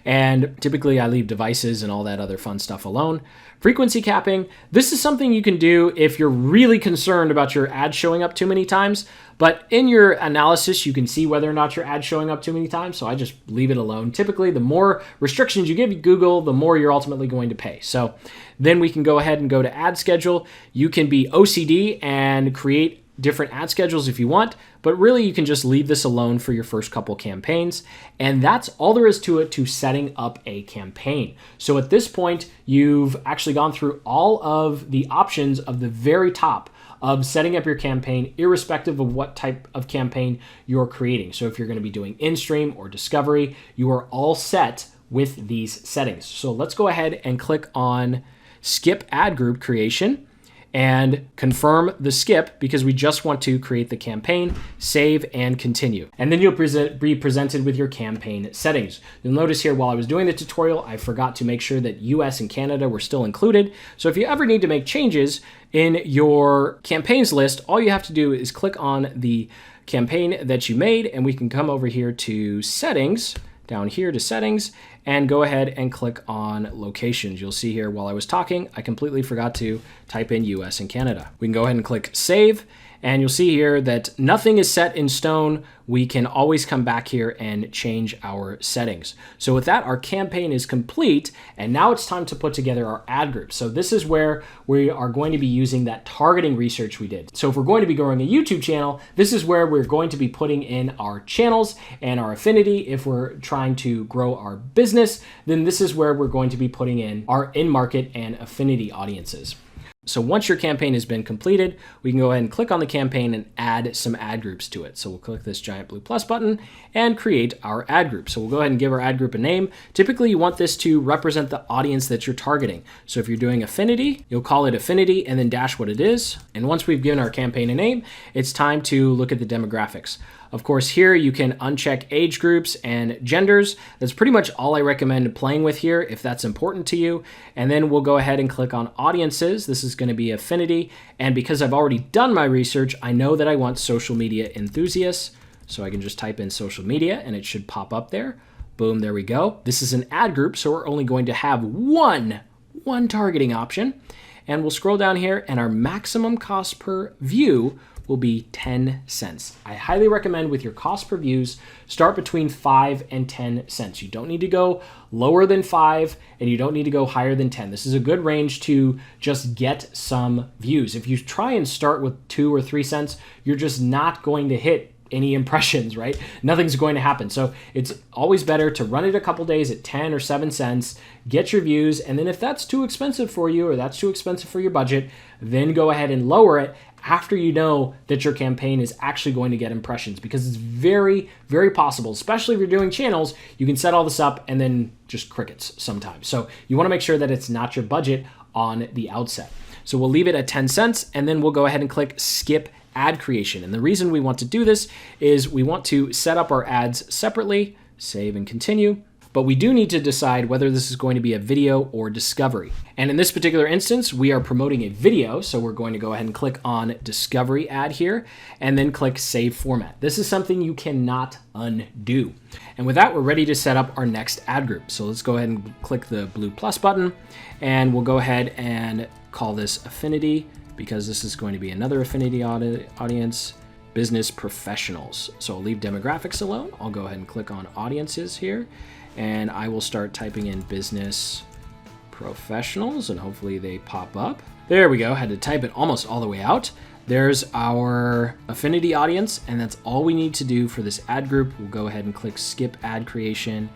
And typically I leave devices and all that other fun stuff alone. Frequency capping, this is something you can do if you're really concerned about your ad showing up too many times, but in your analysis, you can see whether or not your ad's showing up too many times, so I just leave it alone. Typically, the more restrictions you give Google, the more you're ultimately going to pay. So then we can go ahead and go to ad schedule. You can be OCD and create different ad schedules if you want, but really you can just leave this alone for your first couple campaigns. And that's all there is to it to setting up a campaign. So at this point, you've actually gone through all of the options of the very top of setting up your campaign, irrespective of what type of campaign you're creating. So if you're going to be doing in-stream or discovery, you are all set with these settings. So let's go ahead and click on skip ad group creation and confirm the skip, because we just want to create the campaign, save, and continue. And then you'll be presented with your campaign settings. You'll notice here while I was doing the tutorial, I forgot to make sure that US and Canada were still included. So if you ever need to make changes in your campaigns list, all you have to do is click on the campaign that you made, and we can come over here to settings, down here to settings, and go ahead and click on locations. You'll see here while I was talking, I completely forgot to type in US and Canada. We can go ahead and click save, and you'll see here that nothing is set in stone. We can always come back here and change our settings. So with that, our campaign is complete, and now it's time to put together our ad group. So this is where we are going to be using that targeting research we did. So if we're going to be growing a YouTube channel, this is where we're going to be putting in our channels and our affinity. If we're trying to grow our business, then this is where we're going to be putting in our in-market and affinity audiences. So once your campaign has been completed, we can go ahead and click on the campaign and add some ad groups to it. So we'll click this giant blue plus button and create our ad group. So we'll go ahead and give our ad group a name. Typically, you want this to represent the audience that you're targeting. So if you're doing affinity, you'll call it affinity and then dash what it is. And once we've given our campaign a name, it's time to look at the demographics. Of course, here you can uncheck age groups and genders. That's pretty much all I recommend playing with here if that's important to you. And then we'll go ahead and click on audiences. This is going to be affinity. And because I've already done my research, I know that I want social media enthusiasts. So I can just type in social media and it should pop up there. Boom, there we go. This is an ad group, so we're only going to have one targeting option. And we'll scroll down here, and our maximum cost per view will be 10 cents. I highly recommend with your cost per views, start between 5 and 10 cents. You don't need to go lower than 5 and you don't need to go higher than 10. This is a good range to just get some views. If you try and start with 2 or 3 cents, you're just not going to hit any impressions, right? Nothing's going to happen. So it's always better to run it a couple days at 10 or 7 cents, get your views, and then if that's too expensive for you or that's too expensive for your budget, then go ahead and lower it after you know that your campaign is actually going to get impressions, because it's very, very possible, especially if you're doing channels, you can set all this up and then just crickets sometimes. So you want to make sure that it's not your budget on the outset. So we'll leave it at 10 cents and then we'll go ahead and click skip ad creation. And the reason we want to do this is we want to set up our ads separately, save and continue, but we do need to decide whether this is going to be a video or discovery. And in this particular instance, we are promoting a video, so we're going to go ahead and click on discovery ad here and then click save format. This is something you cannot undo. And with that, we're ready to set up our next ad group. So let's go ahead and click the blue plus button and we'll go ahead and call this affinity, because this is going to be another affinity audience, business professionals. So I'll leave demographics alone. I'll go ahead and click on audiences here, and I will start typing in business professionals, and hopefully they pop up. There we go. Had to type it almost all the way out. There's our affinity audience, and that's all we need to do for this ad group. We'll go ahead and click skip ad creation,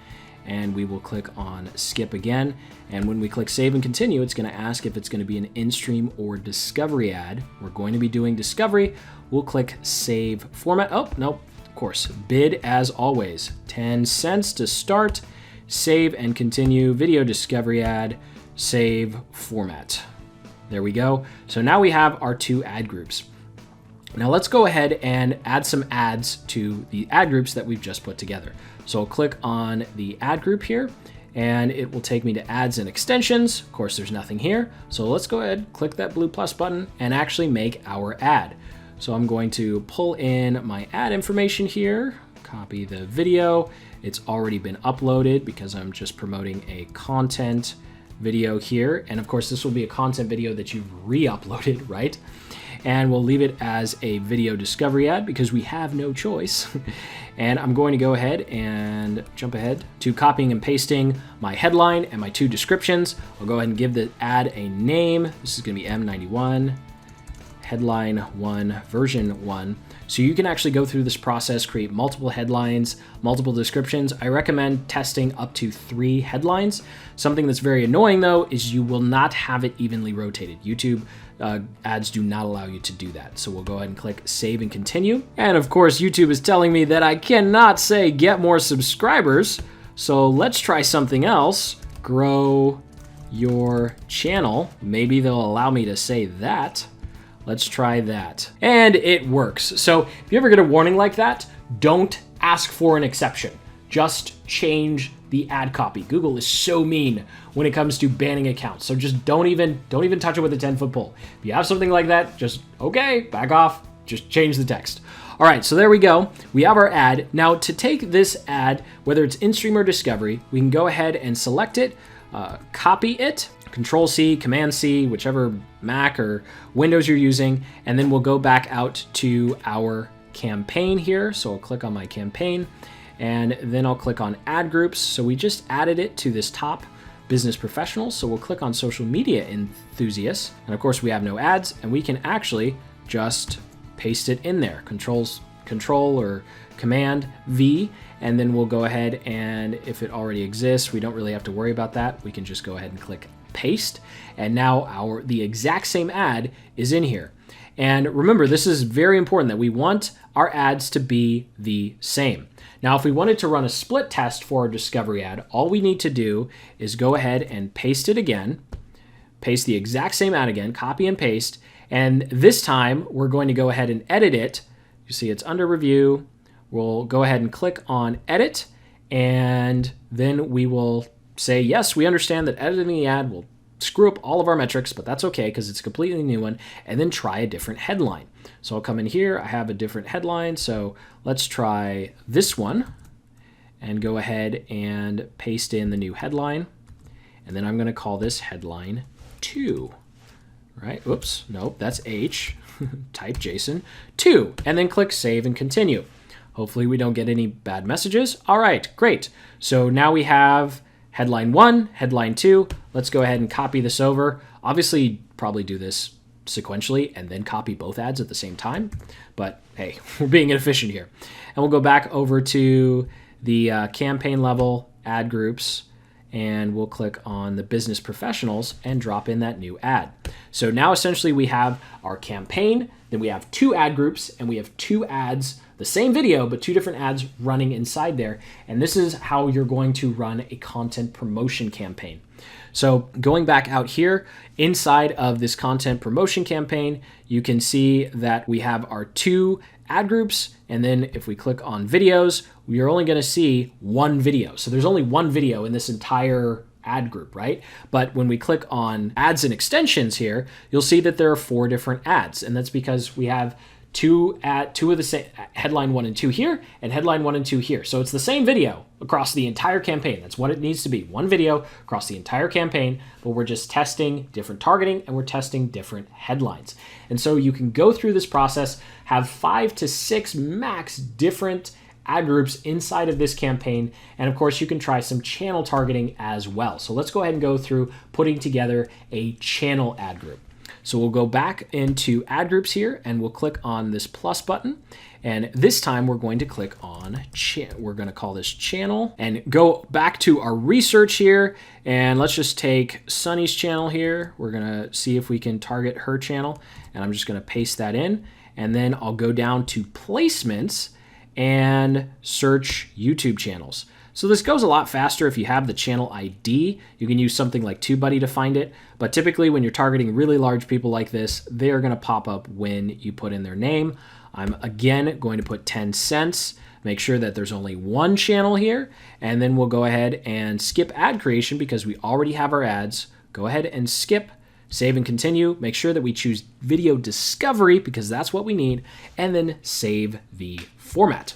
and we will click on skip again. And when we click save and continue, it's going to ask if it's going to be an in-stream or discovery ad. We're going to be doing discovery. We'll click save format. Oh, nope, of course, bid as always, 10 cents to start, save and continue, video discovery ad, save format. There we go. So now we have our 2 ad groups. Now let's go ahead and add some ads to the ad groups that we've just put together. So I'll click on the ad group here, and it will take me to ads and extensions. Of course, there's nothing here. So let's go ahead, click that blue plus button, and actually make our ad. So I'm going to pull in my ad information here, copy the video. It's already been uploaded because I'm just promoting a content video here. And of course, this will be a content video that you've re-uploaded, right? And we'll leave it as a video discovery ad because we have no choice. And I'm going to go ahead and jump ahead to copying and pasting my headline and my 2 descriptions. I'll go ahead and give the ad a name. This is going to be M91, headline 1, version 1. So you can actually go through this process, create multiple headlines, multiple descriptions. I recommend testing up to 3 headlines. Something that's very annoying though is you will not have it evenly rotated. YouTube ads do not allow you to do that. So we'll go ahead and click save and continue. And of course, YouTube is telling me that I cannot say get more subscribers. So let's try something else. Grow your channel. Maybe they'll allow me to say that. Let's try that. And it works. So if you ever get a warning like that, don't ask for an exception. Just change the ad copy. Google is so mean when it comes to banning accounts. So just don't even touch it with a 10-foot pole. If you have something like that, just okay, back off, just change the text. All right, so there we go. We have our ad. Now to take this ad, whether it's in-stream or discovery, we can go ahead and select it, copy it, Control-C, Command-C, whichever Mac or Windows you're using, and then we'll go back out to our campaign here. So I'll click on my campaign, and then I'll click on ad groups. So we just added it to this top business professionals. So we'll click on social media enthusiasts. And of course we have no ads, and we can actually just paste it in there. Control or Command V, and then we'll go ahead, and if it already exists, we don't really have to worry about that. We can just go ahead and click paste, and now the exact same ad is in here. And remember, this is very important that we want our ads to be the same. Now, if we wanted to run a split test for our discovery ad, all we need to do is go ahead and paste it again, paste the exact same ad again, copy and paste, and this time we're going to go ahead and edit it. You see it's under review. We'll go ahead and click on edit, and then we will say, yes, we understand that editing the ad will screw up all of our metrics, but that's okay because it's a completely new one, and then try a different headline. So I'll come in here, I have a different headline, so let's try this one, and go ahead and paste in the new headline, and then I'm going to call this headline 2, right? Oops, nope, that's H, type Jason 2, and then click save and continue. Hopefully we don't get any bad messages. All right, great. So now we have headline 1, headline 2. Let's go ahead and copy this over. Obviously, probably do this sequentially and then copy both ads at the same time. But hey, we're being efficient here. And we'll go back over to the campaign level ad groups, and we'll click on the business professionals and drop in that new ad. So now essentially we have our campaign, then we have 2 ad groups, and we have 2 ads, the same video, but 2 different ads running inside there. And this is how you're going to run a content promotion campaign. So going back out here, inside of this content promotion campaign, you can see that we have our 2 ad groups. And then if we click on videos, we are only going to see 1 video. So there's only 1 video in this entire ad group, right? But when we click on ads and extensions here, you'll see that there are 4 different ads. And that's because we have 2 of the same, headline 1 and 2 here, and headline 1 and 2 here. So it's the same video across the entire campaign. That's what it needs to be. 1 video across the entire campaign, but we're just testing different targeting and we're testing different headlines. And so you can go through this process, have 5 to 6 max different ad groups inside of this campaign. And of course, you can try some channel targeting as well. So let's go ahead and go through putting together a channel ad group. So we'll go back into ad groups here, and we'll click on this plus button. And this time we're going to click on, we're going to call this channel, and go back to our research here. And let's just take Sunny's channel here. We're going to see if we can target her channel. And I'm just going to paste that in. And then I'll go down to placements and search YouTube channels. So this goes a lot faster if you have the channel ID. You can use something like TubeBuddy to find it. But typically when you're targeting really large people like this, they are going to pop up when you put in their name. I'm again going to put 10 cents. Make sure that there's only one channel here. And then we'll go ahead and skip ad creation because we already have our ads. Go ahead and skip, save and continue. Make sure that we choose video discovery because that's what we need. And then save the format.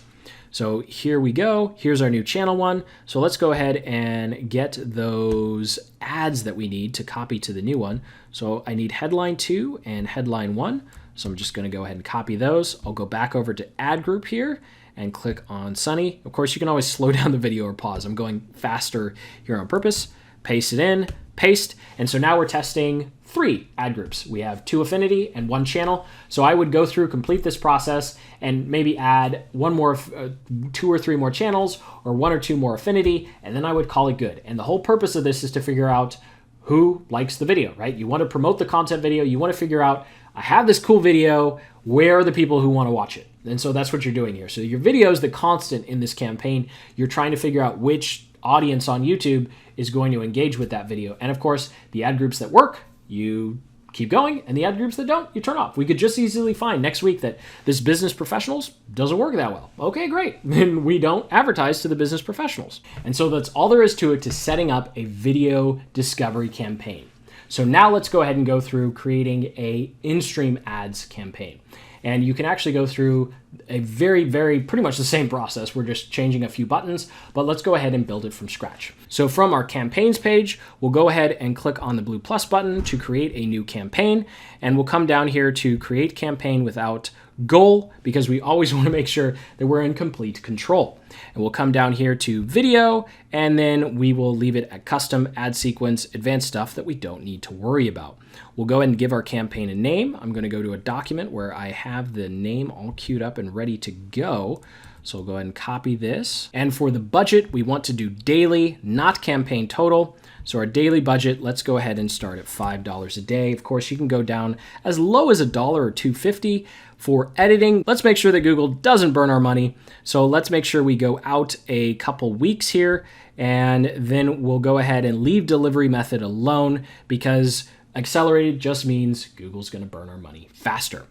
So here we go. Here's our new channel one. So let's go ahead and get those ads that we need to copy to the new one. So I need headline 2 and headline 1. So I'm just going to go ahead and copy those. I'll go back over to ad group here and click on Sunny. Of course, you can always slow down the video or pause. I'm going faster here on purpose. Paste it in, paste. And so now we're testing 3 ad groups. We have 2 affinity and 1 channel. So I would go through, complete this process, and maybe add 2 or 3 more channels, or 1 or 2 more affinity, and then I would call it good. And the whole purpose of this is to figure out who likes the video, right? You want to promote the content video. You want to figure out, I have this cool video, where are the people who want to watch it? And so that's what you're doing here. So your video is the constant in this campaign. You're trying to figure out which audience on YouTube is going to engage with that video. And of course, the ad groups that work, you keep going, and the ad groups that don't, you turn off. We could just easily find next week that this business professionals doesn't work that well. Okay, great. Then we don't advertise to the business professionals. And so that's all there is to it, to setting up a video discovery campaign. So now let's go ahead and go through creating a in-stream ads campaign. And you can actually go through a pretty much the same process. We're just changing a few buttons, but let's go ahead and build it from scratch. So from our campaigns page, we'll go ahead and click on the blue plus button to create a new campaign. And we'll come down here to create campaign without goal, because we always want to make sure that we're in complete control. And we'll come down here to video, and then we will leave it at custom, ad sequence, advanced stuff that we don't need to worry about. We'll go ahead and give our campaign a name. I'm going to go to a document where I have the name all queued up and ready to go. So we'll go ahead and copy this. And for the budget, we want to do daily, not campaign total. So our daily budget, let's go ahead and start at $5 a day. Of course, you can go down as low as $1 or $2.50. For editing, let's make sure that Google doesn't burn our money. So let's make sure we go out a couple weeks here, and then we'll go ahead and leave delivery method alone, because accelerated just means Google's going to burn our money faster.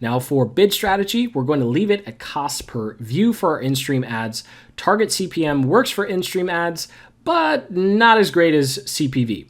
Now for bid strategy, we're going to leave it at cost per view for our in-stream ads. Target CPM works for in-stream ads, but not as great as CPV.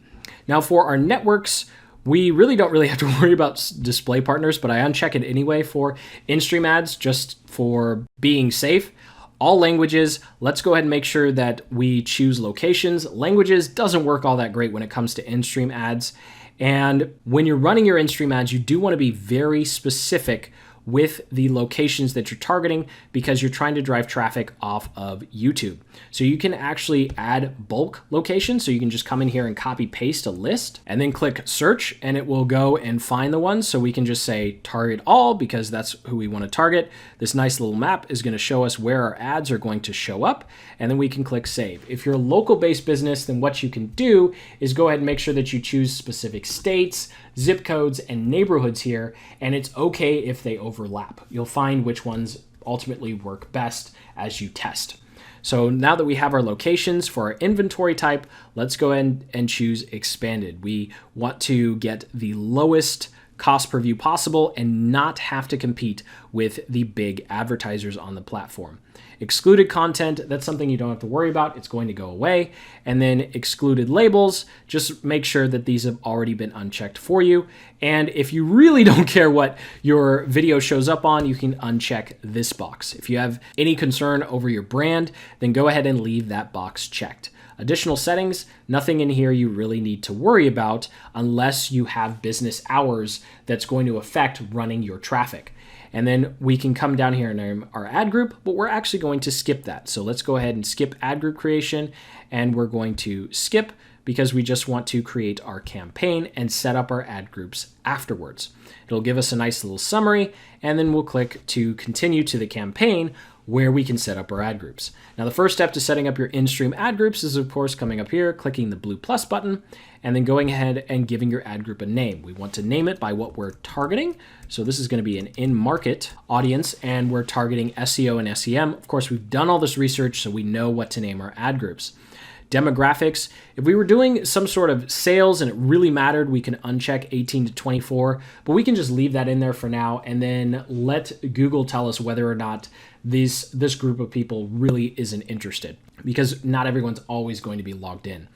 Now for our networks, we really don't have to worry about display partners, but I uncheck it anyway for in-stream ads just for being safe. All languages, let's go ahead and make sure that we choose locations. Languages doesn't work all that great when it comes to in-stream ads. And when you're running your in-stream ads, you do want to be very specific with the locations that you're targeting, because you're trying to drive traffic off of YouTube. So you can actually add bulk locations. So you can just come in here and copy paste a list and then click search, and it will go and find the ones. So we can just say target all, because that's who we want to target. This nice little map is going to show us where our ads are going to show up, and then we can click save. If you're a local based business, then what you can do is go ahead and make sure that you choose specific states, zip codes, and neighborhoods here, and it's okay if they overlap. You'll find which ones ultimately work best as you test. So now that we have our locations for our inventory type, let's go ahead and choose expanded. We want to get the lowest cost per view possible and not have to compete with the big advertisers on the platform. Excluded content, that's something you don't have to worry about. It's going to go away. And then excluded labels, just make sure that these have already been unchecked for you. And if you really don't care what your video shows up on, you can uncheck this box. If you have any concern over your brand, then go ahead and leave that box checked. Additional settings, nothing in here you really need to worry about unless you have business hours that's going to affect running your traffic. And then we can come down here in our ad group, but we're actually going to skip that. So let's go ahead and skip ad group creation, and we're going to skip because we just want to create our campaign and set up our ad groups afterwards. It'll give us a nice little summary, and then we'll click to continue to the campaign where we can set up our ad groups. Now, the first step to setting up your in-stream ad groups is, of course, coming up here, clicking the blue plus button, and then going ahead and giving your ad group a name. We want to name it by what we're targeting. So this is going to be an in-market audience, and we're targeting SEO and SEM. Of course, we've done all this research, so we know what to name our ad groups. Demographics, if we were doing some sort of sales and it really mattered, we can uncheck 18 to 24, but we can just leave that in there for now and then let Google tell us whether or not this group of people really isn't interested, because not everyone's always going to be logged in.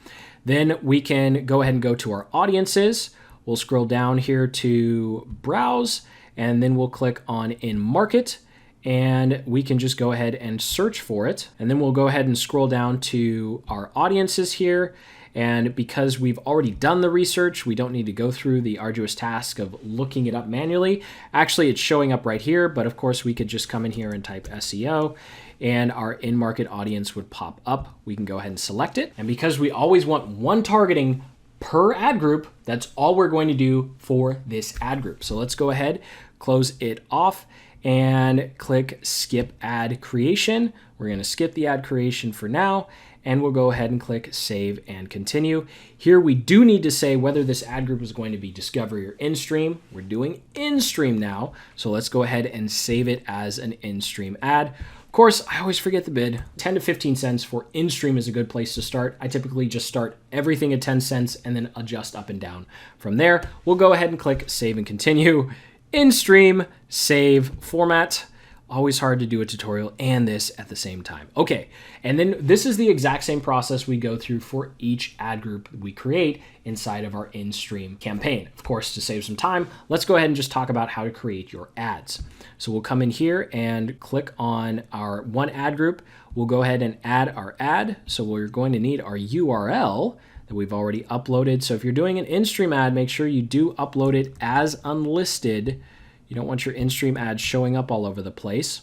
Then we can go ahead and go to our audiences. We'll scroll down here to browse, and then we'll click on in market, and we can just go ahead and search for it. And then we'll go ahead and scroll down to our audiences here. And because we've already done the research, we don't need to go through the arduous task of looking it up manually. Actually, it's showing up right here, but of course we could just come in here and type SEO, and our in-market audience would pop up. We can go ahead and select it. And because we always want one targeting per ad group, that's all we're going to do for this ad group. So let's go ahead, close it off, and click skip ad creation. We're going to skip the ad creation for now, and we'll go ahead and click save and continue. Here we do need to say whether this ad group is going to be discovery or in-stream. We're doing in-stream now, so let's go ahead and save it as an in-stream ad. Of course, I always forget the bid. 10 to 15 cents for in-stream is a good place to start. I typically just start everything at 10 cents and then adjust up and down from there. We'll go ahead and click save and continue. In-stream, save, format. Always hard to do a tutorial and this at the same time. Okay, and then this is the exact same process we go through for each ad group we create inside of our in-stream campaign. Of course, to save some time, let's go ahead and just talk about how to create your ads. So we'll come in here and click on our one ad group. We'll go ahead and add our ad. So we're going to need our URL that we've already uploaded. So if you're doing an in-stream ad, make sure you do upload it as unlisted. You don't want your in-stream ad showing up all over the place.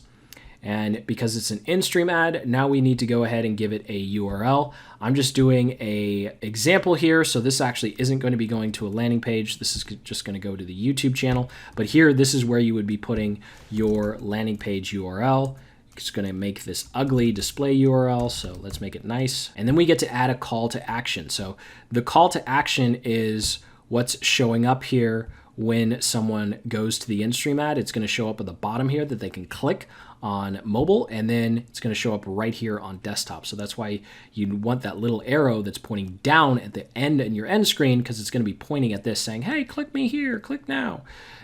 And because it's an in-stream ad, now we need to go ahead and give it a URL. I'm just doing an example here, so this actually isn't going to be going to a landing page. This is just going to go to the YouTube channel. But here, this is where you would be putting your landing page URL. It's going to make this ugly display URL, so let's make it nice. And then we get to add a call to action. So the call to action is what's showing up here when someone goes to the in-stream ad. It's going to show up at the bottom here that they can click on mobile, and then it's going to show up right here on desktop. So that's why you want that little arrow that's pointing down at the end in your end screen, because it's going to be pointing at this saying, hey, click me here, click now.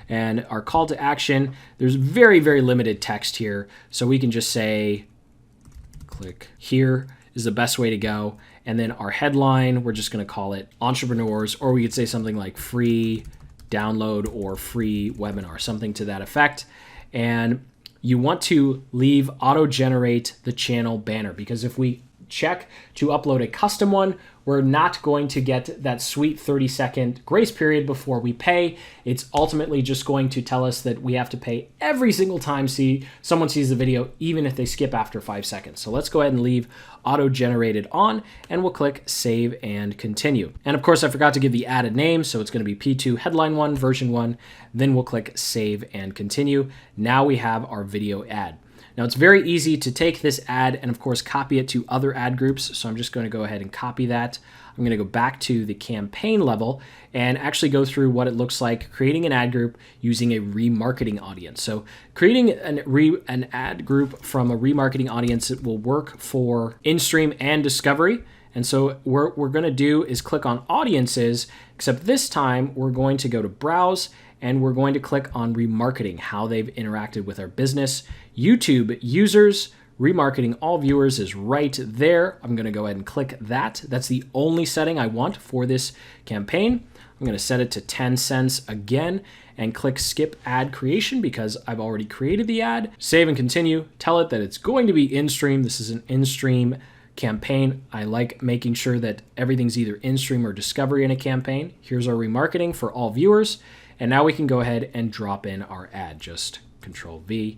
And our call to action, there's very, very limited text here. So we can just say, click here is the best way to go. And then our headline, we're just going to call it entrepreneurs, or we could say something like free download or free webinar, something to that effect. And you want to leave auto-generate the channel banner, because if we check to upload a custom one, we're not going to get that sweet 30-second grace period before we pay. It's ultimately just going to tell us that we have to pay every single time someone sees the video, even if they skip after 5 seconds. So let's go ahead and leave auto-generated on, and we'll click save and continue. And of course, I forgot to give the ad a name, so it's going to be P2 headline 1 version 1. Then we'll click save and continue. Now we have our video ad. Now it's very easy to take this ad and of course copy it to other ad groups. So I'm just going to go ahead and copy that. I'm going to go back to the campaign level and actually go through what it looks like creating an ad group using a remarketing audience. So creating an ad group from a remarketing audience, it will work for in-stream and discovery. And so what we're going to do is click on audiences, except this time we're going to go to browse and we're going to click on remarketing, how they've interacted with our business. YouTube users, remarketing all viewers is right there. I'm going to go ahead and click that. That's the only setting I want for this campaign. I'm going to set it to 10 cents again and click skip ad creation because I've already created the ad. Save and continue. Tell it that it's going to be in-stream. This is an in-stream campaign. I like making sure that everything's either in-stream or discovery in a campaign. Here's our remarketing for all viewers. And now we can go ahead and drop in our ad. Just Control V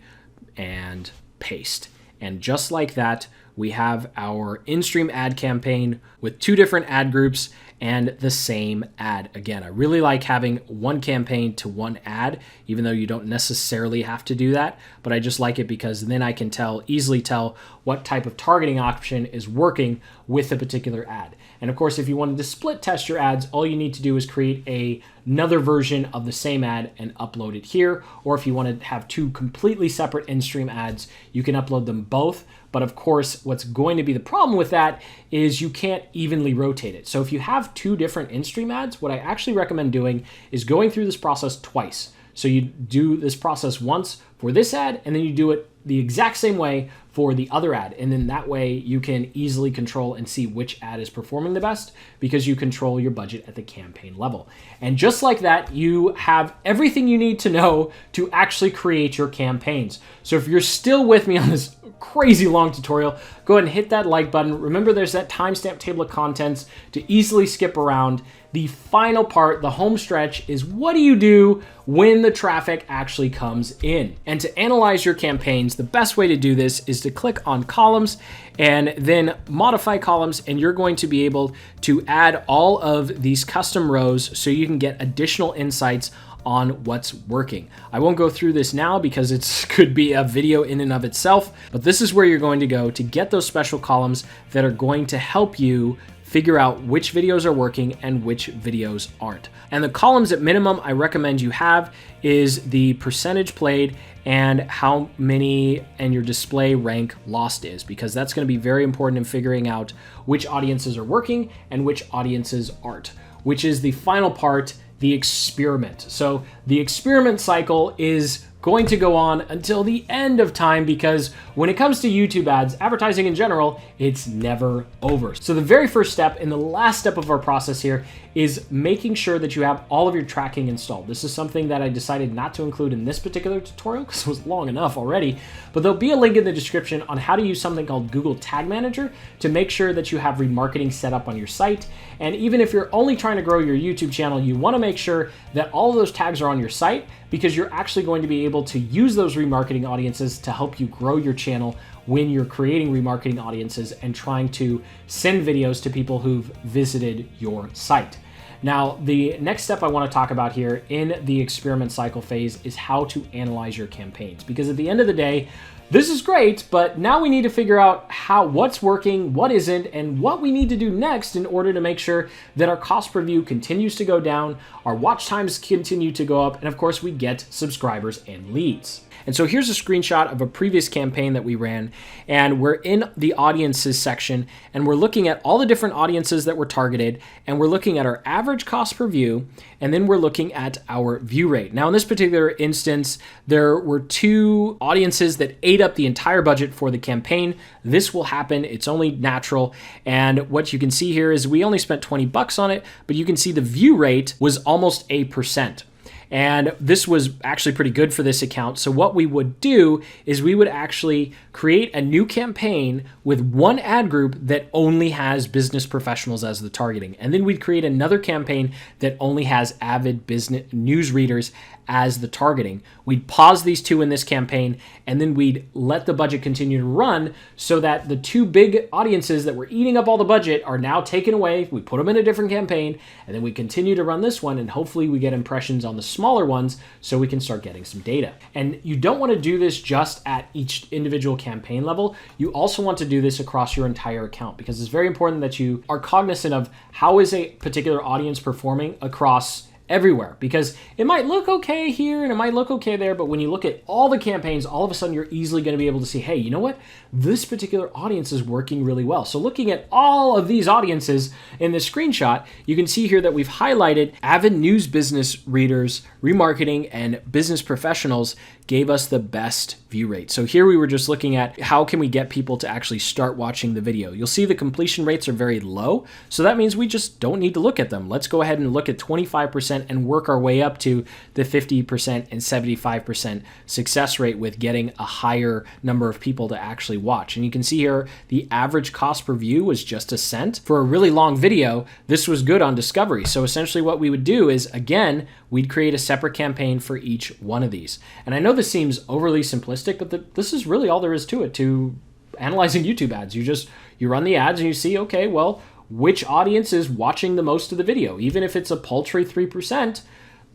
and paste. And just like that, we have our in-stream ad campaign with 2 different ad groups and the same ad. Again, I really like having one campaign to one ad, even though you don't necessarily have to do that, but I just like it because then I can easily tell what type of targeting option is working with a particular ad. And of course, if you wanted to split test your ads, all you need to do is create another version of the same ad and upload it here. Or if you want to have 2 completely separate in-stream ads, you can upload them both. But of course, what's going to be the problem with that is you can't evenly rotate it. So if you have 2 different in-stream ads, what I actually recommend doing is going through this process twice. So you do this process once for this ad, and then you do it the exact same way for the other ad. And then that way you can easily control and see which ad is performing the best because you control your budget at the campaign level. And just like that, you have everything you need to know to actually create your campaigns. So if you're still with me on this crazy long tutorial, go ahead and hit that like button. Remember, there's that timestamp table of contents to easily skip around. The final part, the home stretch, is what do you do when the traffic actually comes in? And to analyze your campaigns, the best way to do this is to click on columns and then modify columns, and you're going to be able to add all of these custom rows so you can get additional insights on what's working. I won't go through this now because it could be a video in and of itself, but this is where you're going to go to get those special columns that are going to help you figure out which videos are working and which videos aren't. And the columns at minimum I recommend you have is the percentage played and how many and your display rank lost is, because that's going to be very important in figuring out which audiences are working and which audiences aren't, which is the final part, the experiment. So the experiment cycle is going to go on until the end of time, because when it comes to YouTube ads, advertising in general, it's never over. So the very first step and the last step of our process here is making sure that you have all of your tracking installed. This is something that I decided not to include in this particular tutorial because it was long enough already, but there'll be a link in the description on how to use something called Google Tag Manager to make sure that you have remarketing set up on your site. And even if you're only trying to grow your YouTube channel, you want to make sure that all of those tags are on your site, because you're actually going to be able to use those remarketing audiences to help you grow your channel when you're creating remarketing audiences and trying to send videos to people who've visited your site. Now, the next step I want to talk about here in the experiment cycle phase is how to analyze your campaigns, because at the end of the day, this is great, but now we need to figure out what's working, what isn't, and what we need to do next in order to make sure that our cost per view continues to go down, our watch times continue to go up, and of course we get subscribers and leads. And so here's a screenshot of a previous campaign that we ran, and we're in the audiences section, and we're looking at all the different audiences that were targeted, and we're looking at our average cost per view, and then we're looking at our view rate. Now in this particular instance, there were 2 audiences that ate up the entire budget for the campaign. This will happen, it's only natural, and what you can see here is we only spent $20 on it, but you can see the view rate was almost 8%. And this was actually pretty good for this account. So what we would do is we would actually create a new campaign with one ad group that only has business professionals as the targeting. And then we'd create another campaign that only has avid business news readers as the targeting. We'd pause these 2 in this campaign, and then we'd let the budget continue to run so that the 2 big audiences that were eating up all the budget are now taken away. We put them in a different campaign, and then we continue to run this one, and hopefully we get impressions on the smaller ones so we can start getting some data. And you don't want to do this just at each individual campaign level. You also want to do this across your entire account, because it's very important that you are cognizant of how is a particular audience performing across everywhere, because it might look okay here and it might look okay there, but when you look at all the campaigns, all of a sudden you're easily going to be able to see, hey, you know what? This particular audience is working really well. So looking at all of these audiences in this screenshot, you can see here that we've highlighted avid news business readers, remarketing, and business professionals gave us the best view rate. So here we were just looking at how can we get people to actually start watching the video. You'll see the completion rates are very low, so that means we just don't need to look at them. Let's go ahead and look at 25% and work our way up to the 50% and 75% success rate with getting a higher number of people to actually watch. And you can see here the average cost per view was just $0.01. For a really long video, this was good on discovery. So essentially what we would do is, again, we'd create a separate campaign for each one of these. And I know this seems overly simplistic, but this is really all there is to it to analyzing YouTube ads. You run the ads and you see, okay, well, which audience is watching the most of the video? Even if it's a paltry 3%,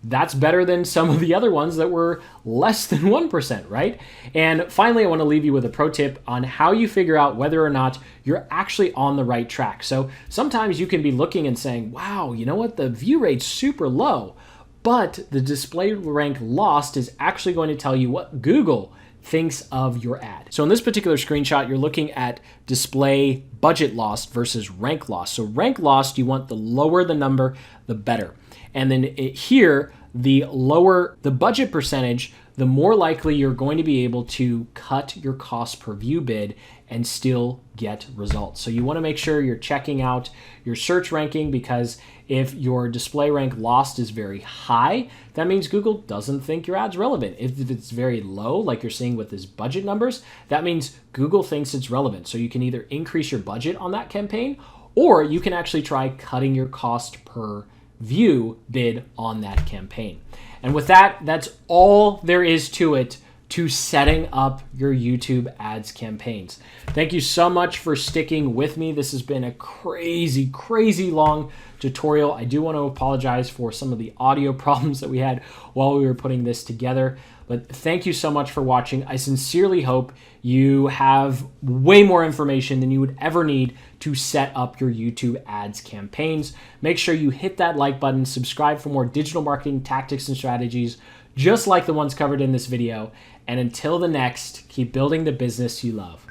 that's better than some of the other ones that were less than 1%, right? And finally, I want to leave you with a pro tip on how you figure out whether or not you're actually on the right track. So sometimes you can be looking and saying, wow, you know what? The view rate's super low, but the display rank lost is actually going to tell you what Google thinks of your ad. So in this particular screenshot, you're looking at display budget lost versus rank lost. So rank lost, you want the lower the number, the better. And then here, the lower the budget percentage, the more likely you're going to be able to cut your cost per view bid and still get results. So you want to make sure you're checking out your search ranking, because if your display rank lost is very high, that means Google doesn't think your ad's relevant. If it's very low, like you're seeing with these budget numbers, that means Google thinks it's relevant. So you can either increase your budget on that campaign, or you can actually try cutting your cost per view bid on that campaign. And with that, that's all there is to it, to setting up your YouTube ads campaigns. Thank you so much for sticking with me. This has been a crazy, crazy long tutorial. I do want to apologize for some of the audio problems that we had while we were putting this together. But thank you so much for watching. I sincerely hope you have way more information than you would ever need to set up your YouTube ads campaigns. Make sure you hit that like button, subscribe for more digital marketing tactics and strategies just like the ones covered in this video. And until the next, keep building the business you love.